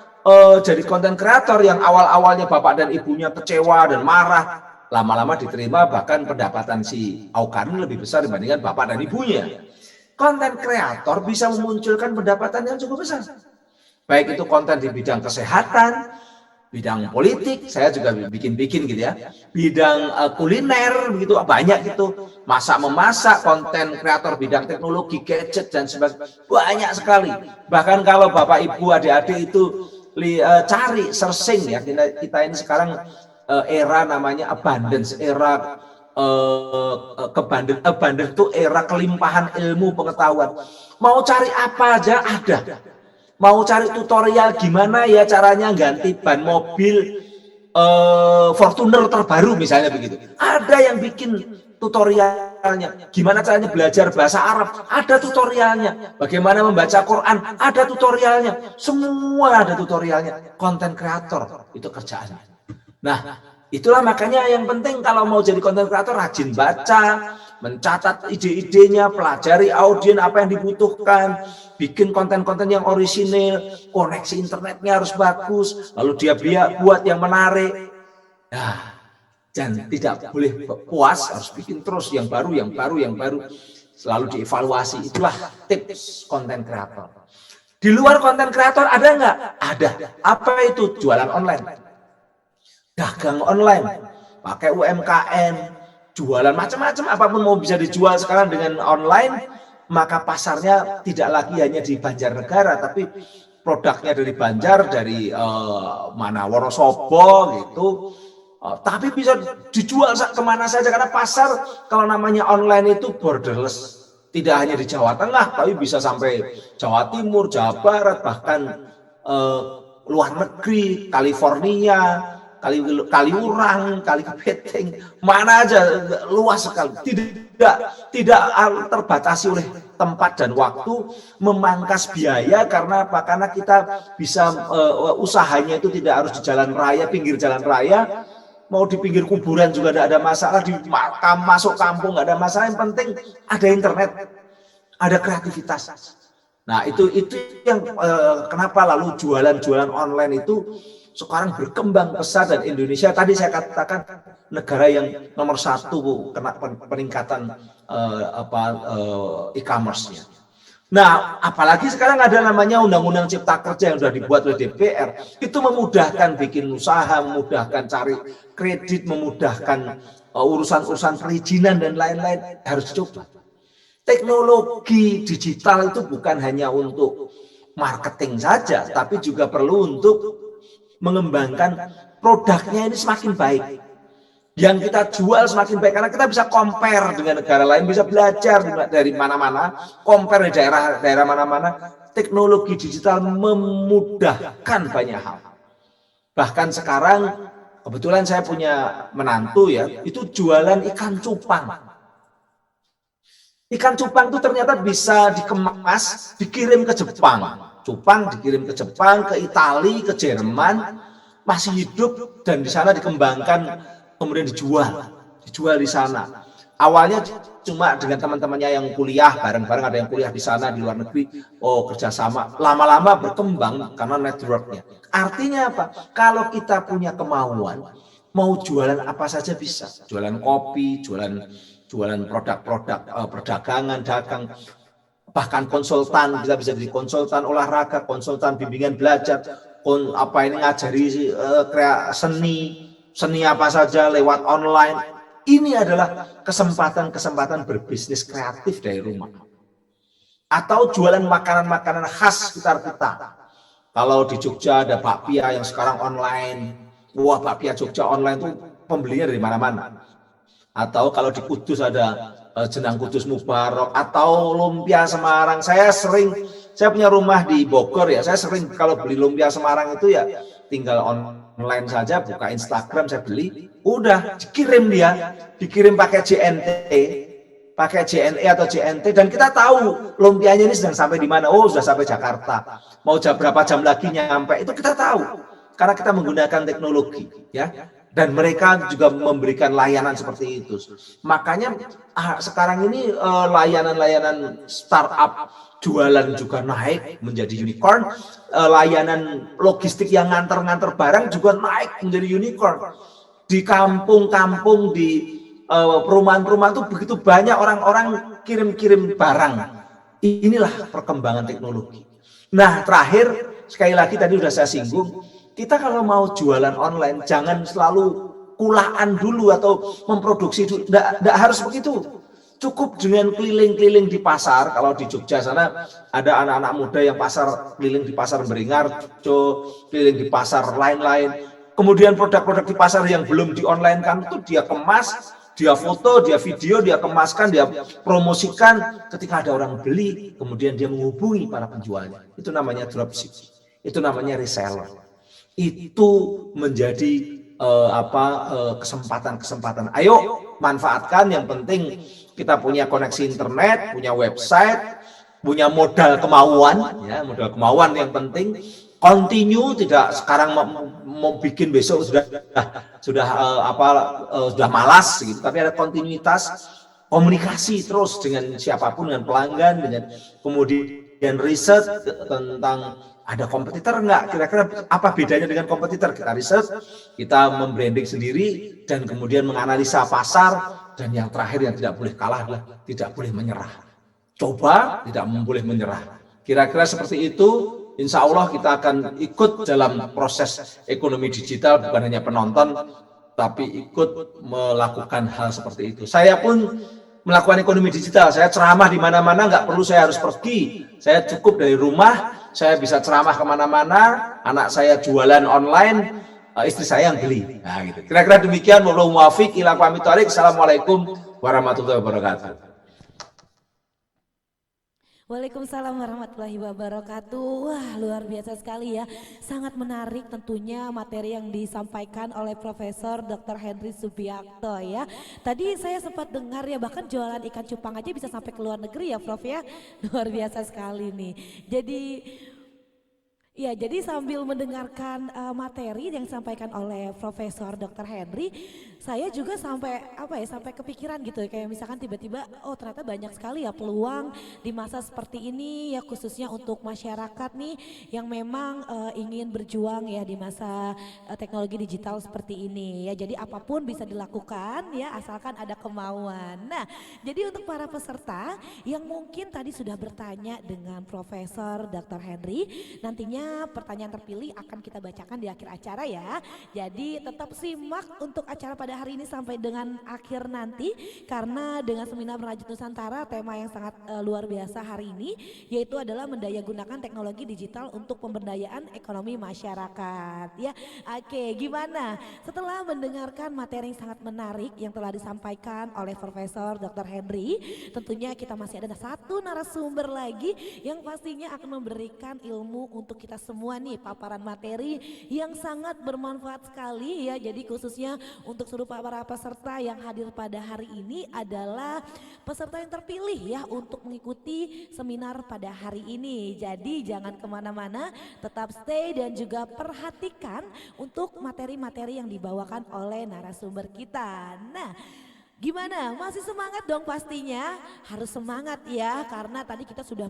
jadi konten kreator yang awal-awalnya bapak dan ibunya kecewa dan marah, lama-lama diterima, bahkan pendapatan si Aukarin lebih besar dibandingkan bapak dan ibunya. Konten kreator bisa memunculkan pendapatan yang cukup besar. Baik itu konten di bidang kesehatan, bidang politik, saya juga bikin-bikin gitu ya. Bidang kuliner, begitu banyak gitu. Masak-memasak, konten kreator bidang teknologi, gadget, dan sebagainya. Banyak sekali. Bahkan kalau bapak ibu adik-adik itu cari, searching ya, kita ini sekarang era namanya abundance, era abundance itu era kelimpahan ilmu pengetahuan. Mau cari apa aja ada. Mau cari tutorial gimana ya caranya ganti ban mobil Fortuner terbaru misalnya begitu. Ada yang bikin tutorialnya. Gimana caranya belajar bahasa Arab? Ada tutorialnya. Bagaimana membaca Quran? Ada tutorialnya. Semua ada tutorialnya. Konten kreator itu kerjaannya. Nah, itulah makanya yang penting kalau mau jadi konten kreator rajin baca, mencatat ide-idenya, pelajari audiens apa yang dibutuhkan, bikin konten-konten yang orisinil, koneksi internetnya harus bagus, lalu dia buat yang menarik. Nah, dan tidak boleh puas, harus bikin terus yang baru, selalu dievaluasi. Itulah tips konten kreator. Di luar konten kreator ada nggak? Ada. Apa itu? Jualan online. Dagang online, pakai UMKM, jualan macam-macam, apapun mau bisa dijual sekarang dengan online, maka pasarnya tidak lagi hanya di Banjarnegara, tapi produknya dari Banjar, dari mana Wonosobo gitu, tapi bisa dijual kemana saja karena pasar kalau namanya online itu borderless. Tidak hanya di Jawa Tengah, tapi bisa sampai Jawa Timur, Jawa Barat, bahkan luar negeri, California, Kaliurang, Kali Kepiting, mana aja, luas sekali. Tidak terbatasi oleh tempat dan waktu, memangkas biaya karena apa? Karena kita bisa usahanya itu tidak harus di jalan raya, pinggir jalan raya. Mau di pinggir kuburan juga tidak ada masalah, di masuk kampung nggak ada masalah. Yang penting ada internet, ada kreativitas. Nah itu yang kenapa lalu jualan online itu sekarang berkembang pesat, dan Indonesia tadi saya katakan negara yang nomor 1 kena peningkatan e-commerce-nya. Nah, apalagi sekarang ada namanya Undang-Undang Cipta Kerja yang sudah dibuat oleh DPR, itu memudahkan bikin usaha, memudahkan cari kredit, memudahkan urusan-urusan perizinan dan lain-lain. Harus dicoba. Teknologi digital itu bukan hanya untuk marketing saja, tapi juga perlu untuk mengembangkan produknya ini semakin baik. Yang kita jual semakin baik karena kita bisa compare dengan negara lain, bisa belajar dari mana-mana, compare dari daerah mana-mana. Teknologi digital memudahkan banyak hal. Bahkan sekarang kebetulan saya punya menantu ya, itu jualan ikan cupang. Ikan cupang itu ternyata bisa dikemas, dikirim ke Jepang. Cupang dikirim ke Jepang, ke Italia, ke Jerman, masih hidup dan di sana dikembangkan, kemudian dijual di sana. Awalnya cuma dengan teman-temannya yang kuliah bareng-bareng, ada yang kuliah di sana di luar negeri, kerjasama. Lama-lama berkembang karena networknya. Artinya apa? Kalau kita punya kemauan, mau jualan apa saja bisa. Jualan kopi, jualan produk-produk perdagangan, dagang, bahkan konsultan, bisa jadi konsultan olahraga, konsultan bimbingan belajar, ngajari seni apa saja lewat online. Ini adalah kesempatan-kesempatan berbisnis kreatif dari rumah. Atau jualan makanan-makanan khas sekitar kita. Kalau di Jogja ada bakpia yang sekarang online. Wah, bakpia Jogja online tuh pembelinya dari mana-mana. Atau kalau di Kudus ada jenang Kudus Mubarok, atau lumpia Semarang. Saya punya rumah di Bogor ya, saya sering kalau beli lumpia Semarang itu ya tinggal online saja, buka Instagram, saya beli, udah dikirim pakai JNE atau JNT, dan kita tahu lumpianya ini sedang sampai di mana. Oh, sudah sampai Jakarta, mau berapa jam lagi nyampe, itu kita tahu karena kita menggunakan teknologi ya. Dan mereka juga memberikan layanan seperti itu. Makanya sekarang ini layanan-layanan startup jualan juga naik menjadi unicorn. Layanan logistik yang nganter-nganter barang juga naik menjadi unicorn. Di kampung-kampung, di perumahan-perumahan itu begitu banyak orang-orang kirim-kirim barang. Inilah perkembangan teknologi. Nah, terakhir sekali lagi tadi sudah saya singgung, kita kalau mau jualan online jangan selalu kulaan dulu atau memproduksi dulu. Tidak harus begitu. Cukup dengan keliling-keliling di pasar. Kalau di Jogja sana ada anak-anak muda yang keliling di pasar Beringharjo, keliling di pasar lain-lain. Kemudian produk-produk di pasar yang belum di online kan itu dia kemas, dia foto, dia video, dia kemaskan, dia promosikan. Ketika ada orang beli, kemudian dia menghubungi para penjualnya. Itu namanya dropshipping. Itu namanya reseller. Itu menjadi kesempatan-kesempatan. Ayo manfaatkan, yang penting kita punya koneksi internet, punya website, punya modal kemauan, ya, modal kemauan yang penting. Continue, tidak sekarang mau bikin besok sudah malas gitu, tapi ada kontinuitas, komunikasi terus dengan siapapun, dengan pelanggan, dengan kemudian riset tentang ada kompetitor enggak, kira-kira apa bedanya dengan kompetitor, kita riset, kita membranding sendiri, dan kemudian menganalisa pasar, dan yang terakhir yang tidak boleh kalah adalah tidak boleh menyerah. Coba, tidak boleh menyerah. Kira-kira seperti itu, insya Allah kita akan ikut dalam proses ekonomi digital, bukan hanya penonton, tapi ikut melakukan hal seperti itu. Saya pun melakukan ekonomi digital, saya ceramah di mana-mana, nggak perlu saya harus pergi, saya cukup dari rumah, saya bisa ceramah kemana-mana, anak saya jualan online, istri saya yang beli. Nah, gitu. Kira-kira demikian. Wallahu muwaffiq ila aqwamit thoriq. Assalamualaikum warahmatullahi wabarakatuh. Waalaikumsalam warahmatullahi wabarakatuh. Wah, luar biasa sekali ya. Sangat menarik tentunya materi yang disampaikan oleh Profesor Dr. Henry Subiakto ya. Tadi saya sempat dengar ya, bahkan jualan ikan cupang aja bisa sampai ke luar negeri ya Prof ya. Luar biasa sekali nih. Jadi sambil mendengarkan materi yang disampaikan oleh Profesor Dr. Henry, saya juga sampai kepikiran gitu, kayak misalkan tiba-tiba oh ternyata banyak sekali ya peluang di masa seperti ini ya, khususnya untuk masyarakat nih yang memang ingin berjuang ya di masa teknologi digital seperti ini ya. Jadi apapun bisa dilakukan ya asalkan ada kemauan. Nah, jadi untuk para peserta yang mungkin tadi sudah bertanya dengan Profesor Dr. Henry, nantinya pertanyaan terpilih akan kita bacakan di akhir acara ya. Jadi tetap simak untuk acara pada hari ini sampai dengan akhir nanti, karena dengan seminar Merajut Nusantara tema yang sangat luar biasa hari ini yaitu adalah mendayagunakan teknologi digital untuk pemberdayaan ekonomi masyarakat ya. Oke, gimana? Setelah mendengarkan materi yang sangat menarik yang telah disampaikan oleh Profesor Dr. Henry, tentunya kita masih ada satu narasumber lagi yang pastinya akan memberikan ilmu untuk kita semua nih, paparan materi yang sangat bermanfaat sekali ya. Jadi khususnya untuk seluruh para peserta yang hadir pada hari ini adalah peserta yang terpilih ya untuk mengikuti seminar pada hari ini. Jadi jangan kemana-mana, tetap stay dan juga perhatikan untuk materi-materi yang dibawakan oleh narasumber kita. Nah, gimana? Masih semangat dong pastinya? Harus semangat ya, karena tadi kita sudah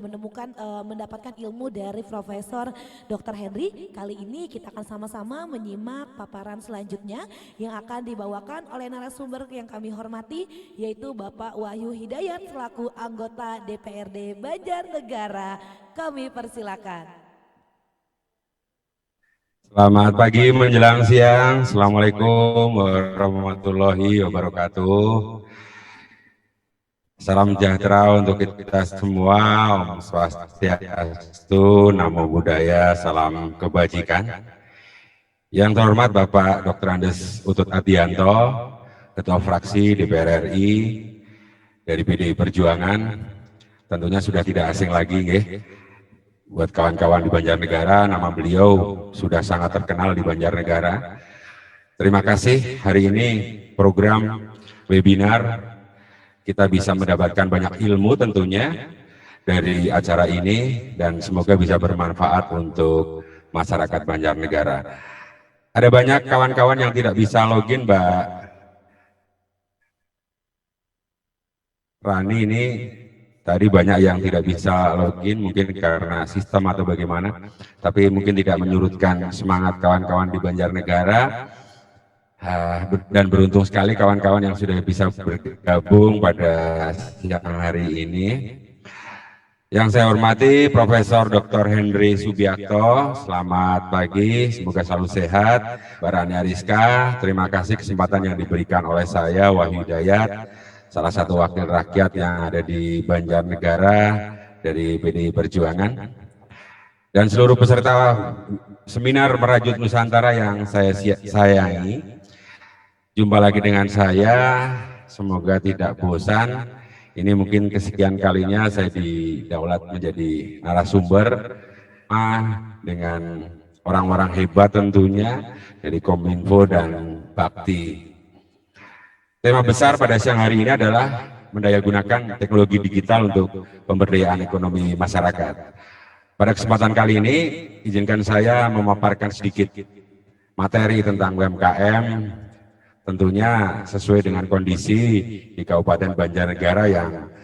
mendapatkan ilmu dari Profesor Dr. Henry. Kali ini kita akan sama-sama menyimak paparan selanjutnya yang akan dibawakan oleh narasumber yang kami hormati, yaitu Bapak Wahyu Hidayat selaku anggota DPRD Banjarnegara. Kami persilakan. Selamat pagi menjelang siang. Assalamualaikum warahmatullahi wabarakatuh. Salam sejahtera untuk kita semua. Om Swastiastu, Namo Buddhaya, salam kebajikan. Yang terhormat Bapak Dr. Andes Utut Adianto, Ketua Fraksi DPR RI dari PDI Perjuangan. Tentunya sudah tidak asing lagi, nggih. Buat kawan-kawan di Banjarnegara, nama beliau sudah sangat terkenal di Banjarnegara. Terima kasih hari ini program webinar kita bisa mendapatkan banyak ilmu tentunya dari acara ini dan semoga bisa bermanfaat untuk masyarakat Banjarnegara. Ada banyak kawan-kawan yang tidak bisa login, Mbak Rani ini. Tadi banyak yang tidak bisa login, mungkin karena sistem atau bagaimana, tapi mungkin tidak menyurutkan semangat kawan-kawan di Banjarnegara. Dan beruntung sekali kawan-kawan yang sudah bisa bergabung pada siang hari ini. Yang saya hormati Profesor Dr. Henry Subiakto, selamat pagi, semoga selalu sehat. Mbak Rani Ariska, terima kasih kesempatan yang diberikan oleh saya, Wahyu Hidayat, salah satu wakil rakyat yang ada di Banjarnegara dari PDI Perjuangan, dan seluruh peserta seminar Merajut Nusantara yang saya sayangi. Jumpa lagi dengan saya, semoga tidak bosan. Ini mungkin kesekian kalinya saya didaulat menjadi narasumber dengan orang-orang hebat tentunya dari Kominfo dan Bakti. Tema besar pada siang hari ini adalah mendayagunakan teknologi digital untuk pemberdayaan ekonomi masyarakat. Pada kesempatan kali ini, izinkan saya memaparkan sedikit materi tentang UMKM, tentunya sesuai dengan kondisi di Kabupaten Banjarnegara yang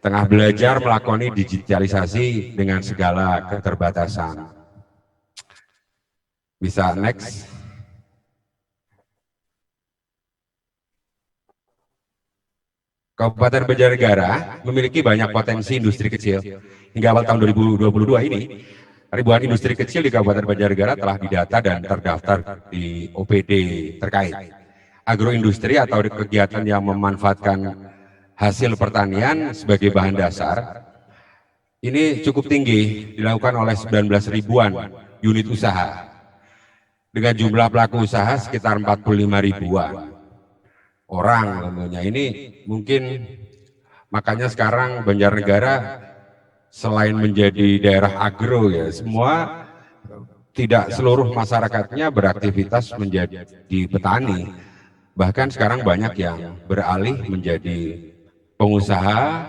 tengah belajar melakoni digitalisasi dengan segala keterbatasan. Bisa next. Kabupaten Banjarnegara memiliki banyak potensi industri kecil. Hingga awal tahun 2022 ini, ribuan industri kecil di Kabupaten Banjarnegara telah didata dan terdaftar di OPD terkait. Agroindustri atau kegiatan yang memanfaatkan hasil pertanian sebagai bahan dasar ini cukup tinggi, dilakukan oleh 19 ribuan unit usaha. Dengan jumlah pelaku usaha sekitar 45 ribuan orang tentunya. Ini mungkin makanya sekarang Banjarnegara selain menjadi daerah agro ya, semua tidak seluruh masyarakatnya beraktivitas menjadi petani. Bahkan sekarang banyak yang beralih menjadi pengusaha,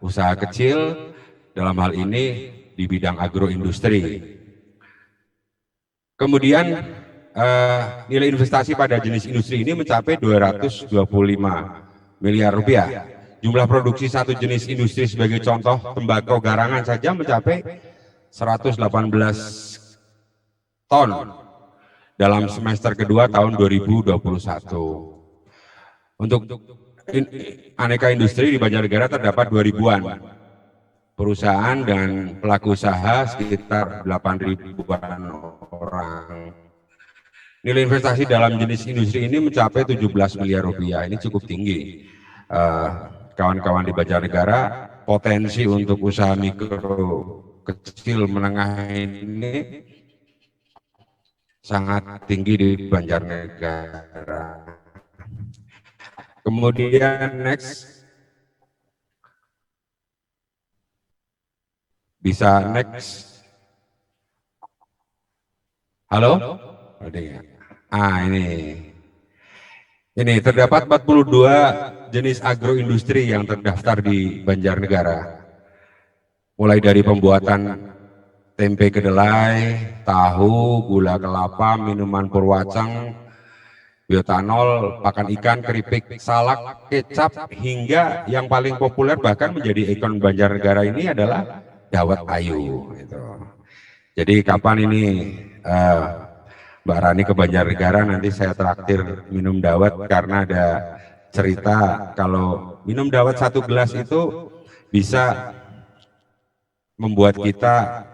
usaha kecil, dalam hal ini di bidang agroindustri. Kemudian nilai investasi pada jenis industri ini mencapai 225 miliar rupiah. Jumlah produksi satu jenis industri sebagai contoh tembakau garangan saja mencapai 118 ton dalam semester kedua tahun 2021. Untuk aneka industri di Banjarnegara terdapat 2000-an perusahaan dan pelaku usaha sekitar 8.000-an orang. Nilai investasi dalam jenis industri ini mencapai 17 miliar rupiah. Ini cukup tinggi. Kawan-kawan di Banjarnegara, potensi untuk usaha mikro kecil menengah ini sangat tinggi di Banjarnegara. Kemudian next, bisa next. Halo? Ini terdapat 42 jenis agroindustri yang terdaftar di Banjarnegara. Mulai dari pembuatan tempe kedelai, tahu, gula kelapa, minuman purwacang, bioetanol, pakan ikan, keripik, salak, kecap, hingga yang paling populer bahkan menjadi ikon Banjarnegara ini adalah dawet ayu. Gitu. Jadi kapan ini Mbak Rani ke Banjarnegara, nanti saya traktir minum dawet karena ada cerita kalau minum dawet 1 gelas itu bisa membuat kita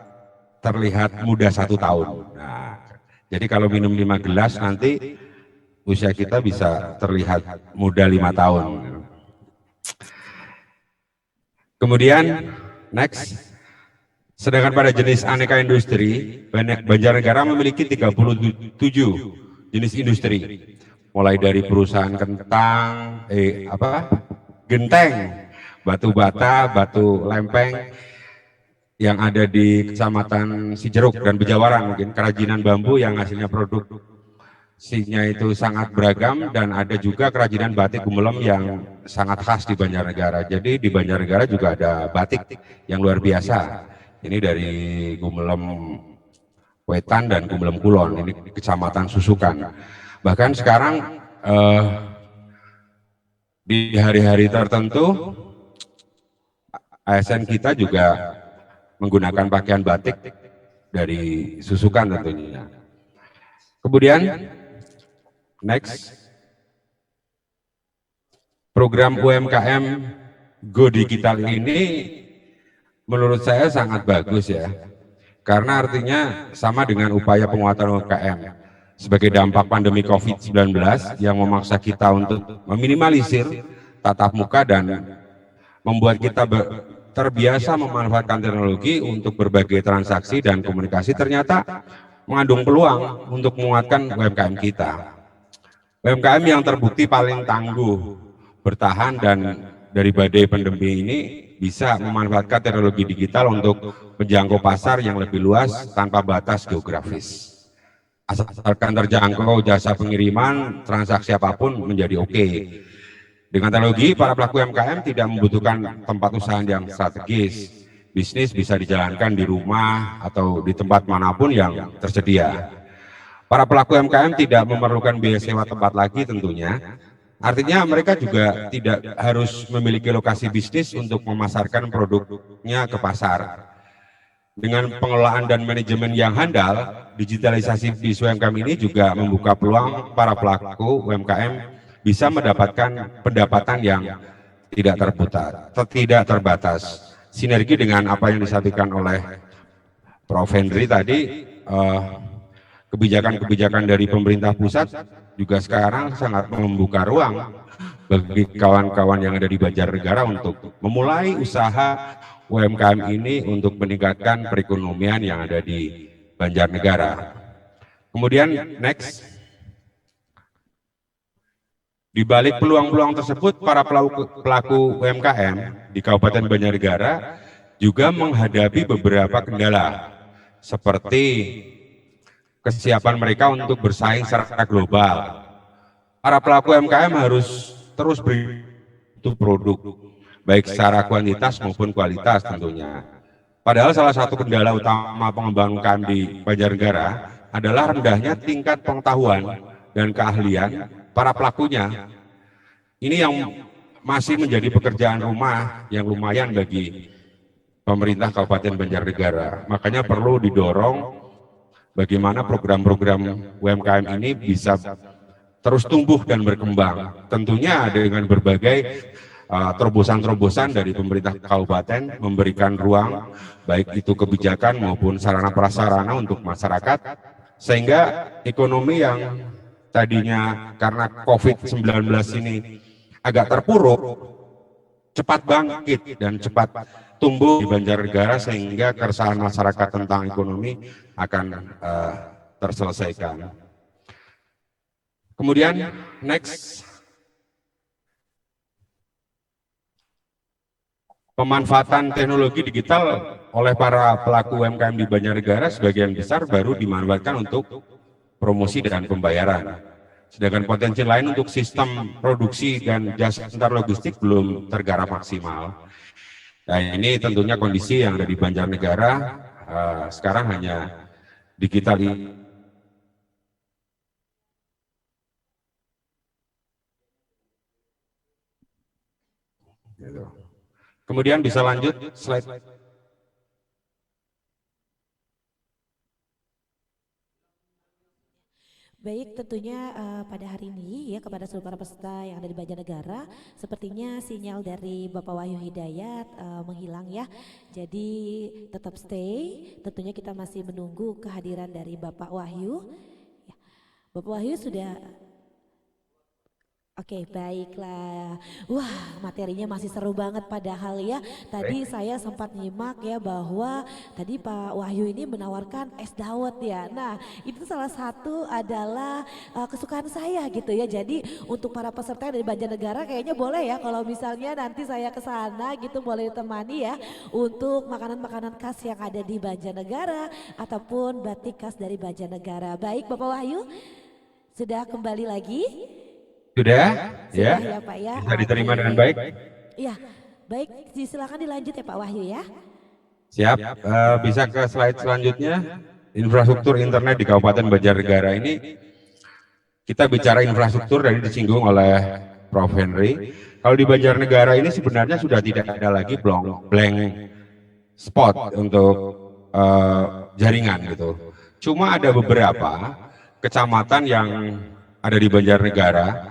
terlihat muda 1 tahun. Nah, jadi kalau minum 5 gelas nanti usia kita bisa terlihat muda 5 tahun. Kemudian next, sedangkan pada jenis aneka industri, Banjarnegara memiliki 37 jenis industri, mulai dari perusahaan kentang, genteng, batu bata, batu lempeng yang ada di Kecamatan Cijeruk dan Bejawaran, mungkin kerajinan bambu yang hasilnya produksinya itu sangat beragam, dan ada juga kerajinan batik Gumelem yang sangat khas di Banjarnegara. Jadi di Banjarnegara juga ada batik yang luar biasa. Ini dari Gumelem Wetan dan Gumelem Kulon, ini Kecamatan Susukan. Bahkan sekarang di hari-hari tertentu ASN kita juga menggunakan pakaian batik dari Susukan tentunya. Kemudian next, program UMKM Go Digital ini menurut saya sangat bagus ya, karena artinya sama dengan upaya penguatan UMKM sebagai dampak pandemi COVID-19 yang memaksa kita untuk meminimalisir tatap muka dan membuat kita terbiasa memanfaatkan teknologi untuk berbagai transaksi dan komunikasi, ternyata mengandung peluang untuk menguatkan UMKM kita. UMKM yang terbukti paling tangguh bertahan dan dari badai pandemi ini bisa memanfaatkan teknologi digital untuk menjangkau pasar yang lebih luas tanpa batas geografis. Asalkan terjangkau jasa pengiriman, transaksi apapun menjadi oke. Dengan teknologi, para pelaku UMKM tidak membutuhkan tempat usaha yang strategis. Bisnis bisa dijalankan di rumah atau di tempat manapun yang tersedia. Para pelaku UMKM tidak memerlukan biaya sewa tempat lagi tentunya. Artinya mereka juga tidak harus memiliki lokasi bisnis untuk memasarkan produknya ke pasar. Dengan pengelolaan dan manajemen yang handal, digitalisasi di UMKM ini juga membuka peluang para pelaku UMKM bisa mendapatkan pendapatan yang tidak terbatas. Sinergi dengan apa yang disampaikan oleh Prof. Henry tadi, kebijakan-kebijakan dari pemerintah pusat juga sekarang sangat membuka ruang bagi kawan-kawan yang ada di Banjarnegara untuk memulai usaha UMKM ini untuk meningkatkan perekonomian yang ada di Banjarnegara. Kemudian next, di balik peluang-peluang tersebut, para pelaku UMKM di Kabupaten Banjarnegara juga menghadapi beberapa kendala, seperti kesiapan mereka untuk bersaing secara global. Para pelaku UMKM harus terus berbentuk produk, baik secara kuantitas maupun kualitas tentunya. Padahal salah satu kendala utama pengembangan UMKM di Banjarnegara adalah rendahnya tingkat pengetahuan dan keahlian para pelakunya. Ini yang masih menjadi pekerjaan rumah yang lumayan bagi pemerintah Kabupaten Banjarnegara. Makanya perlu didorong bagaimana program-program UMKM ini bisa terus tumbuh dan berkembang. Tentunya dengan berbagai terobosan-terobosan dari pemerintah kabupaten memberikan ruang, baik itu kebijakan maupun sarana prasarana untuk masyarakat, sehingga ekonomi yang tadinya karena COVID-19 ini agak terpuruk, cepat bangkit dan cepat tumbuh di Banjarnegara, sehingga keresahan masyarakat tentang ekonomi akan terselesaikan. Kemudian next, pemanfaatan teknologi digital oleh para pelaku UMKM di Banjarnegara sebagian besar baru dimanfaatkan untuk promosi dan pembayaran. Sedangkan potensi lain untuk sistem produksi dan jasa antar logistik belum tergarap maksimal. Nah, ini tentunya kondisi yang ada di Banjarnegara sekarang hanya digital. Kemudian bisa lanjut slide. Baik, tentunya pada hari ini ya kepada seluruh para peserta yang ada di Banjarnegara, sepertinya sinyal dari Bapak Wahyu Hidayat menghilang ya. Jadi tetap stay, tentunya kita masih menunggu kehadiran dari Bapak Wahyu. Ya, Bapak Wahyu sudah. Oke, baiklah. Wah, materinya masih seru banget padahal ya. Tadi saya sempat nyimak ya bahwa tadi Pak Wahyu ini menawarkan es dawet ya. Nah, itu salah satu adalah kesukaan saya gitu ya. Jadi untuk para peserta dari Banjarnegara kayaknya boleh ya kalau misalnya nanti saya ke sana gitu boleh ditemani ya untuk makanan-makanan khas yang ada di Banjarnegara ataupun batik khas dari Banjarnegara. Baik, Bapak Wahyu sudah kembali lagi. Sudah ya Pak ya. Bisa diterima dengan baik. Iya, baik. Silakan dilanjut ya Pak Wahyu ya. Siap. Bisa ke slide selanjutnya. Infrastruktur internet di Kabupaten Banjarnegara ini, kita bicara infrastruktur dari disinggung oleh Prof. Henry. Kalau di Banjarnegara ini sebenarnya sudah tidak ada lagi blank spot untuk jaringan gitu. Cuma ada beberapa kecamatan yang ada di Banjarnegara,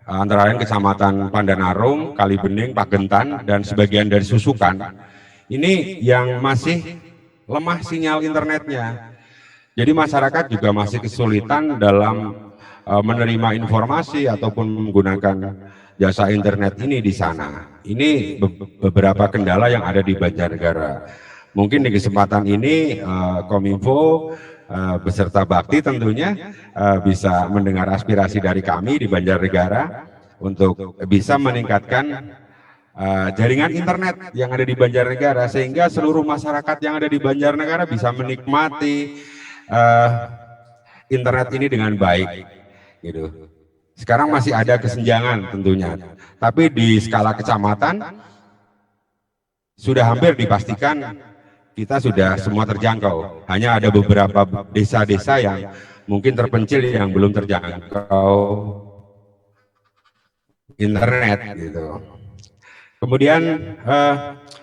antara lain Kecamatan Pandanarum, Kalibening, Pagentan, dan sebagian dari Susukan. Ini yang masih lemah sinyal internetnya. Jadi masyarakat juga masih kesulitan dalam menerima informasi ataupun menggunakan jasa internet ini di sana. Ini beberapa kendala yang ada di Banjarnegara. Mungkin di kesempatan ini Kominfo beserta Bakti tentunya bisa mendengar aspirasi dari kami di Banjarnegara untuk bisa meningkatkan jaringan internet yang ada di Banjarnegara, sehingga seluruh masyarakat yang ada di Banjarnegara bisa menikmati internet ini dengan baik gitu. Sekarang masih ada kesenjangan tentunya, tapi di skala kecamatan sudah hampir dipastikan kita sudah semua terjangkau. Hanya ada beberapa desa-desa yang mungkin terpencil yang belum terjangkau internet gitu. Kemudian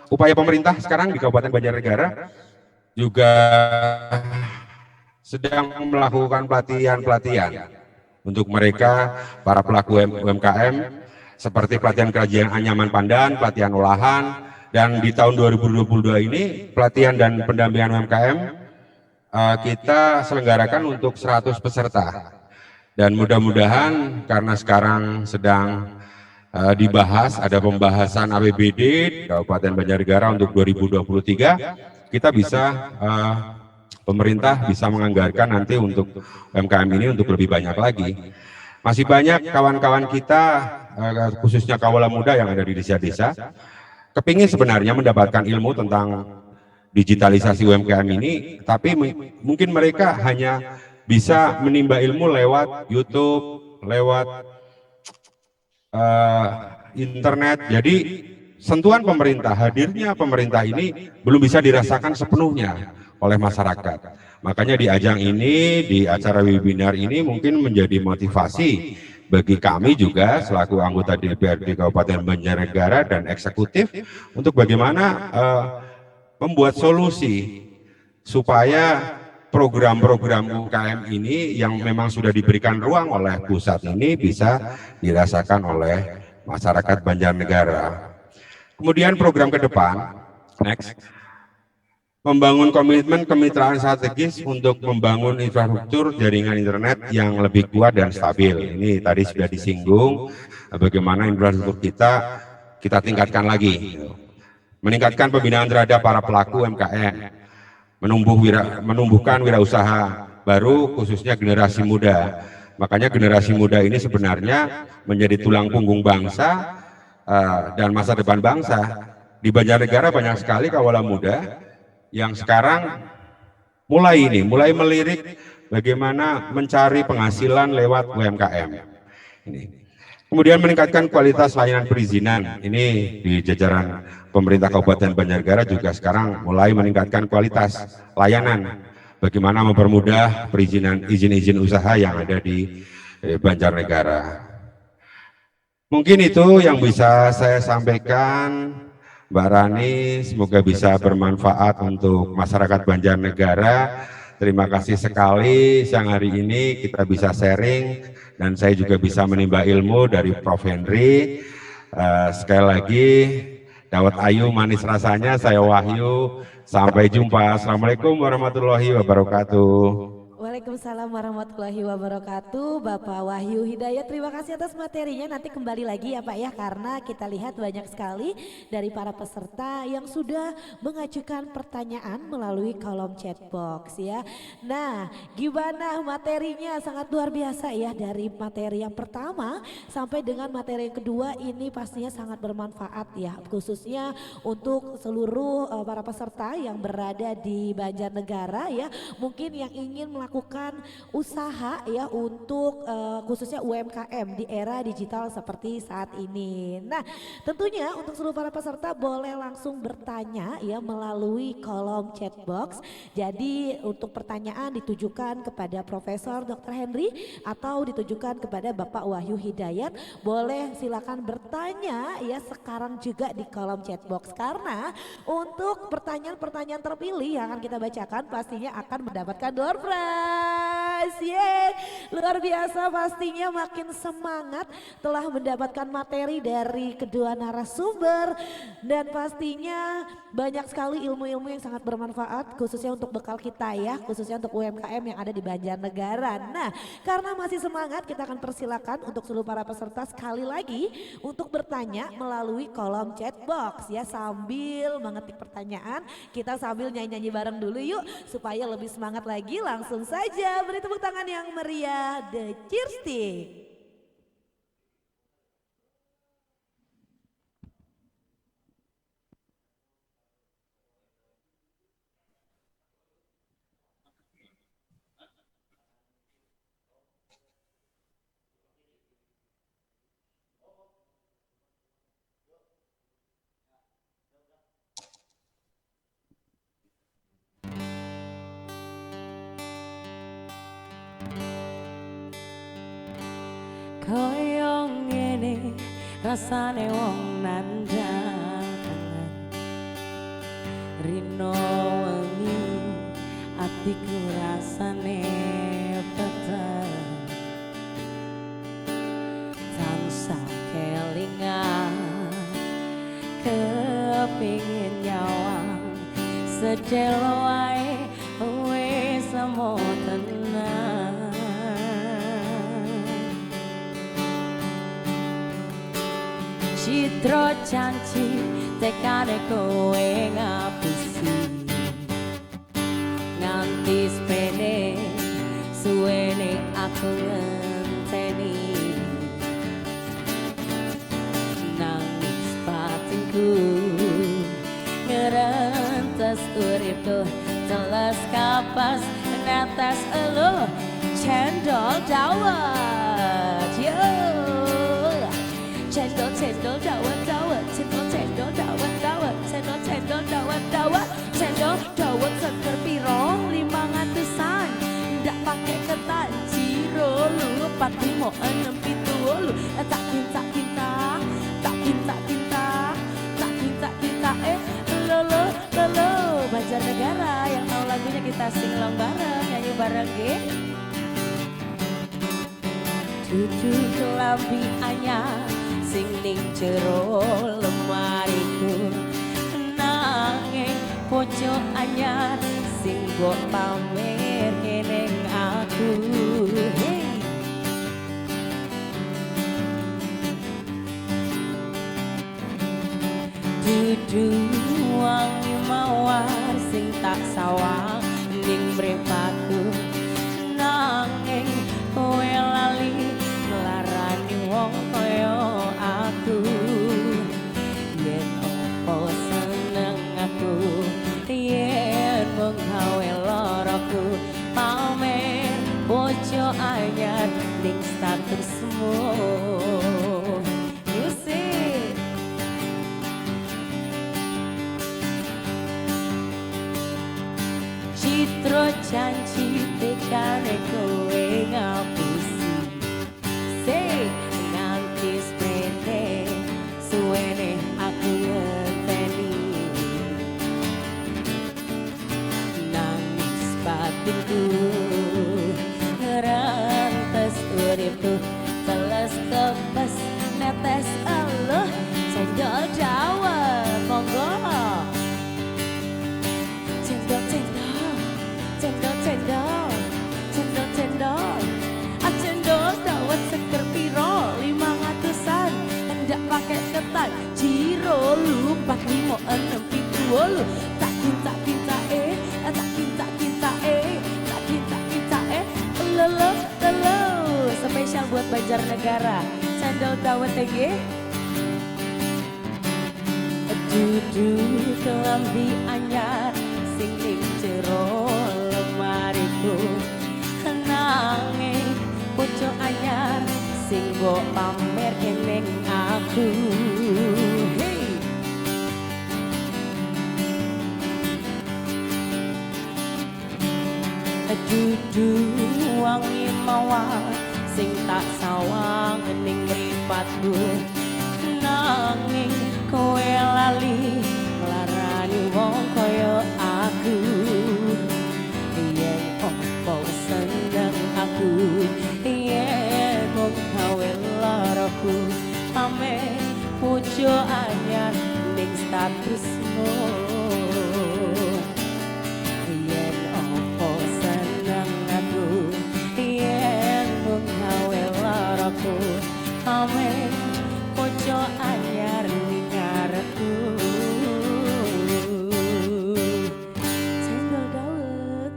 upaya pemerintah sekarang di Kabupaten Banjarnegara juga sedang melakukan pelatihan-pelatihan untuk mereka para pelaku UMKM, seperti pelatihan kerajinan anyaman pandan, pelatihan olahan. Dan di tahun 2022 ini pelatihan dan pendampingan UMKM kita selenggarakan untuk 100 peserta. Dan mudah-mudahan karena sekarang sedang dibahas, ada pembahasan APBD Kabupaten Banjarnegara untuk 2023, kita bisa pemerintah bisa menganggarkan nanti untuk UMKM ini untuk lebih banyak lagi. Masih banyak kawan-kawan kita, khususnya kawula muda yang ada di desa-desa, kepingin sebenarnya mendapatkan ilmu tentang digitalisasi UMKM ini, tapi mungkin mereka hanya bisa menimba ilmu lewat YouTube, lewat internet. Jadi sentuhan pemerintah, hadirnya pemerintah ini belum bisa dirasakan sepenuhnya oleh masyarakat. Makanya di ajang ini, di acara webinar ini mungkin menjadi motivasi bagi kami juga selaku anggota DPRD Kabupaten Banjarnegara dan eksekutif untuk bagaimana membuat solusi supaya program-program UMKM ini yang memang sudah diberikan ruang oleh pusat ini bisa dirasakan oleh masyarakat Banjarnegara. Kemudian program ke depan, next, membangun komitmen kemitraan strategis untuk membangun infrastruktur jaringan internet yang lebih kuat dan stabil. Ini tadi sudah disinggung bagaimana infrastruktur kita tingkatkan lagi. Meningkatkan pembinaan terhadap para pelaku UMKM, menumbuhkan wirausaha baru khususnya generasi muda. Makanya generasi muda ini sebenarnya menjadi tulang punggung bangsa dan masa depan bangsa. Di Banjarnegara banyak sekali kawula muda yang sekarang mulai melirik bagaimana mencari penghasilan lewat UMKM. Ini. Kemudian meningkatkan kualitas layanan perizinan. Ini di jajaran pemerintah Kabupaten Banjarnegara juga sekarang mulai meningkatkan kualitas layanan. Bagaimana mempermudah perizinan izin-izin usaha yang ada di Banjarnegara. Mungkin itu yang bisa saya sampaikan, Mbak Rani. Semoga bisa bermanfaat untuk masyarakat Banjarnegara. Terima kasih sekali siang hari ini kita bisa sharing dan saya juga bisa menimba ilmu dari Prof. Henry. Sekali lagi, dawet ayu manis rasanya, saya Wahyu. Sampai jumpa. Assalamualaikum warahmatullahi wabarakatuh. Waalaikumsalam warahmatullahi wabarakatuh. Bapak Wahyu Hidayat, terima kasih atas materinya. Nanti kembali lagi ya Pak ya, karena kita lihat banyak sekali dari para peserta yang sudah mengajukan pertanyaan melalui kolom chat box ya. Nah, gimana materinya? Sangat luar biasa ya, dari materi yang pertama sampai dengan materi yang kedua ini pastinya sangat bermanfaat ya, khususnya untuk seluruh para peserta yang berada di Banjarnegara ya, mungkin yang ingin melakukan usaha ya untuk khususnya UMKM di era digital seperti saat ini. Nah, tentunya untuk seluruh para peserta boleh langsung bertanya ya melalui kolom chat box. Jadi untuk pertanyaan ditujukan kepada Profesor Dr. Henry atau ditujukan kepada Bapak Wahyu Hidayat, boleh silakan bertanya ya sekarang juga di kolom chat box, karena untuk pertanyaan-pertanyaan terpilih yang akan kita bacakan pastinya akan mendapatkan door prize. Yeay, luar biasa, pastinya makin semangat telah mendapatkan materi dari kedua narasumber dan pastinya banyak sekali ilmu-ilmu yang sangat bermanfaat khususnya untuk bekal kita ya, khususnya untuk UMKM yang ada di Banjarnegara. Nah, karena masih semangat kita akan persilakan untuk seluruh para peserta sekali lagi untuk bertanya melalui kolom chat box ya, sambil mengetik pertanyaan kita sambil nyanyi-nyanyi bareng dulu yuk supaya lebih semangat lagi. Langsung saja beri tepuk tangan yang meriah The Cheer Stick. Koyong ngene rasane wong nandang kangen, rino wengi atiku rasane peteng, tansah kelingan kepingin nyawang sedelo wae wis semo tenang. Citra janji tekane kowe ngapusi nganti sepene suwene aku ngenteni nangis batinku ngerentes uripku teles kapas netes elu cendol dawet yo cendol cendol dawet dawet cendol cendol dawet dawet cendol cendol dawet dawet cendol dawet seger piro 500-an ndak pake ketan jiro lu 45 6 7 tak kinta kinta tak kinta kinta tak kinta kinta lolo lolo Banjarnegara yang tahu lagunya kita singlong bareng nyanyi bareng ge duduk kelambi anyar sing ning jero lemariku nanging pojok anyar sing mbok pamer ning aku hey. Duduk wangi mawar sing tak sawang ning mripatku nanging kowe lali nglarani wong kaya aku yen opo seneng aku yen mung gawe loroku pamer bojo anyar ning statusmu musik Citra janji tekane kowe ngapusi nganti sprene suwene aku ngenteni nangis batinku ngerantes uripku teles kepes netes elu cendol dawet monggo cendol cendol cendol cendol cendol cendol cendol dawet seger piro 500-an ndak pake ketan jiro lu 45 6 7 tak kinta kinta tak kinta kinta tak kinta kinta lelo lelo spesial buat Banjarnegara cendol dawet ge duduk kelambi anyar sing ning jero lemariku nanging pojok anyar sing mbok pamer ning aku hey. Duduk wangi mawar sing tak sawang ning mripatku nanging kowe lali nglarani wong kaya aku yen opo seneng aku yen mung gawe loroku pamer bojo anyar ning statusmu yen opo seneng aku yen mung gawe loroku pamer bojo anyar ning ngarepku cendol dawet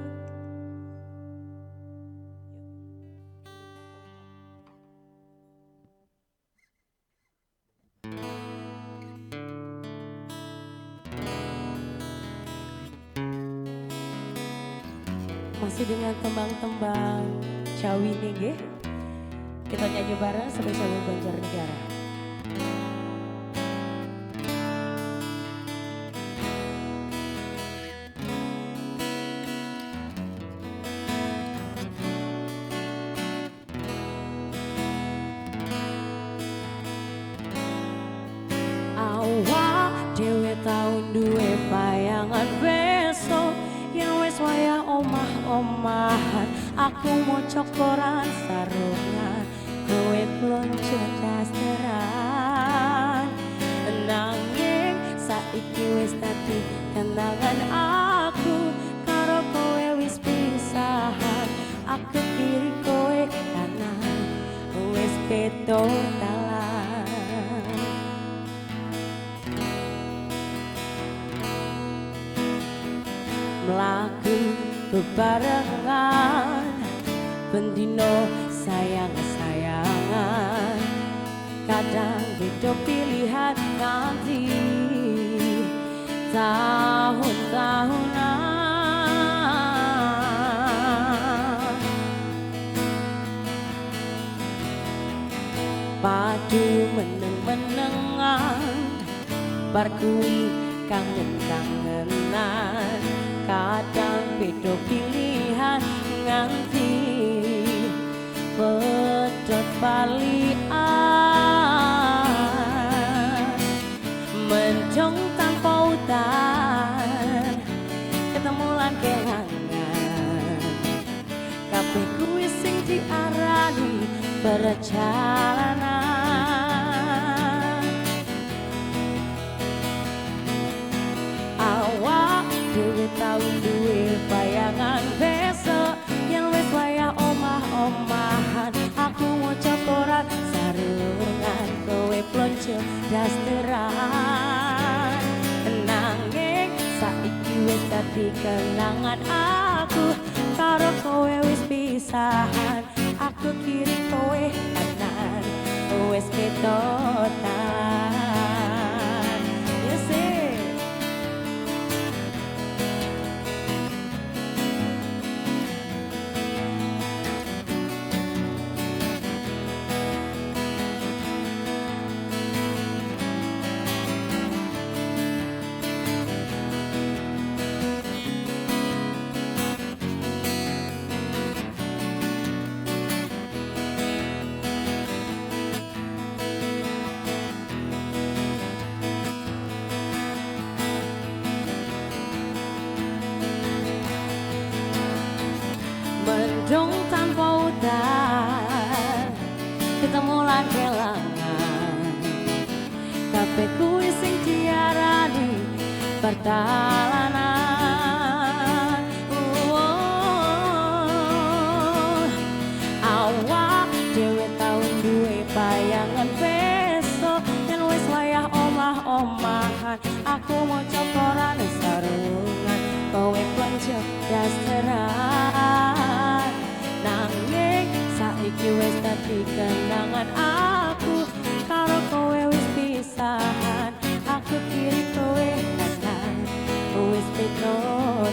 masih dengan tembang-tembang Jawi nih nggih. Kita nyanyi bareng spesial buat Banjarnegara. Awak dhewe tau duwe bayangan besok yang wis waya omah-omahan aku maca koran sarungan kowe plonco dasteran nanging saiki wis dadi kenangan aku karo kowe wis pisahan aku kiri kowe kanan wis beda dalan melaku bebarengan bendino sayang-sayangan kadang beda pilihan nanti tahun-tahunan padu meneng-menengan bar kuwi kangen-kangenan kadang beda pilihan nganti pedot balian mencong tanpa udan ketemu lan kelangan kabeh kuwi sing diarani perjalanan awak dhewe tau duwe bayangan besok yen wis wayah omah-omahan aku maca koran sarungan kowe plonco dasteran nanging saiki wis dadi kenangan aku karo kowe wis pisahan aku kiri kowe kanan wis ketotan you see mendung tanpa udan ketemu lan kelangan kabeh kuwi sing diarani perjalanan awak dhewe tau duwe bayangan besok yen wis wayah omah-omahan aku maca koran sarungan kowe plonco dasteran nanging saiki wis dadi kenangan aku karo kowe wis pisahan aku kiri kowe kanan wis petotalan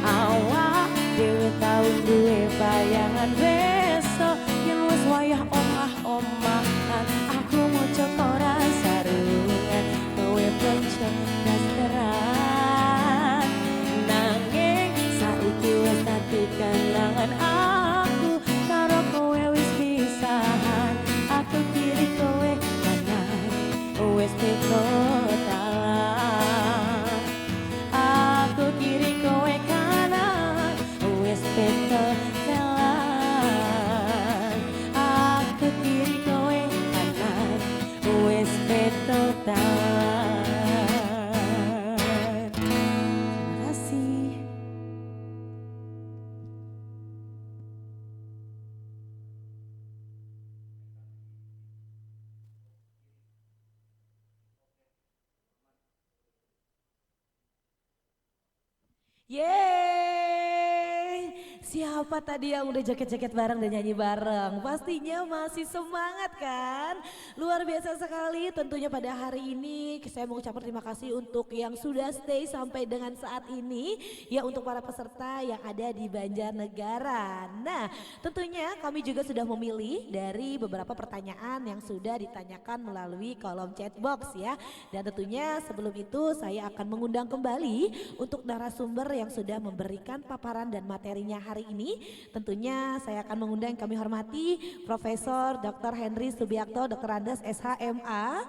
awak dhewe tau duwe bayangan besok yen wis wayah omah-omahan aku maca koran sarungan kowe plonco dasteran nanging saiki wis dadi kenangan aku karo kowe wis pisahan aku kiri kowe kanan wis petotalan aku kiri kowe kanan wis petotalan aku kiri kowe kanan wis petotalan terima kasih. Yeay, siapa tadi yang udah joget-joget bareng dan nyanyi bareng? Pastinya masih semangat kan? Luar biasa sekali tentunya pada hari ini saya mau ucapkan terima kasih untuk yang sudah stay sampai dengan saat ini. Ya untuk para peserta yang ada di Banjarnegara. Nah tentunya kami juga sudah memilih dari beberapa pertanyaan yang sudah ditanyakan melalui kolom chat box ya. Dan tentunya sebelum itu saya akan mengundang kembali untuk narasumber yang sudah memberikan paparan dan materinya hari ini. Tentunya saya akan mengundang yang kami hormati Profesor Dr. Henry Subiakto, Dr. Andes SHMA.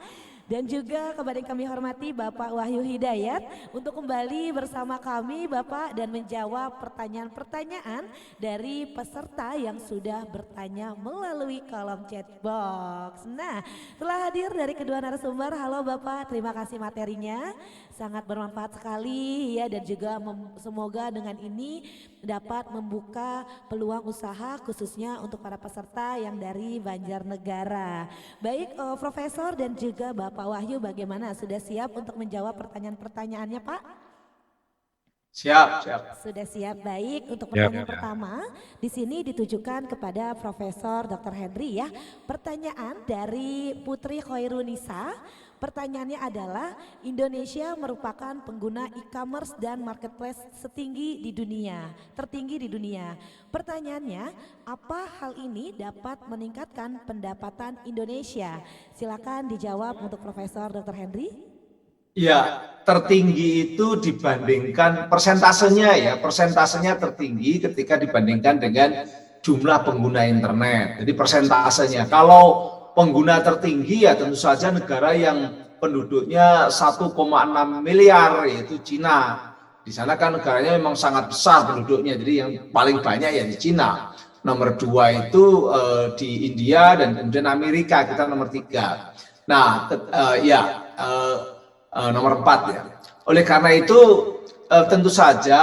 Dan juga kepada yang kami hormati Bapak Wahyu Hidayat untuk kembali bersama kami Bapak dan menjawab pertanyaan-pertanyaan dari peserta yang sudah bertanya melalui kolom chat box. Nah telah hadir dari kedua narasumber, halo Bapak, terima kasih materinya sangat bermanfaat sekali ya, dan juga semoga dengan ini dapat membuka peluang usaha khususnya untuk para peserta yang dari Banjarnegara. Baik Profesor dan juga Bapak Wahyu, bagaimana, sudah siap untuk menjawab pertanyaan-pertanyaannya Pak? Siap, siap. Sudah siap, baik. Untuk Siap. pertanyaan pertama, di sini ditujukan kepada Profesor Dr. Henry ya. Pertanyaan dari Putri Khairunisa. Pertanyaannya adalah, Indonesia merupakan pengguna e-commerce dan marketplace tertinggi di dunia. Pertanyaannya, apa hal ini dapat meningkatkan pendapatan Indonesia? Silakan dijawab untuk Profesor Dr. Henry. Ya, tertinggi itu dibandingkan persentasenya tertinggi ketika dibandingkan dengan jumlah pengguna internet. Jadi persentasenya, kalau pengguna tertinggi ya tentu saja negara yang penduduknya 1,6 miliar yaitu Cina. Di sana kan negaranya memang sangat besar penduduknya, jadi yang paling banyak ya di Cina. Nomor 2 itu di India dan kemudian Amerika, kita nomor 3. Nah, nomor 4 ya. Oleh karena itu tentu saja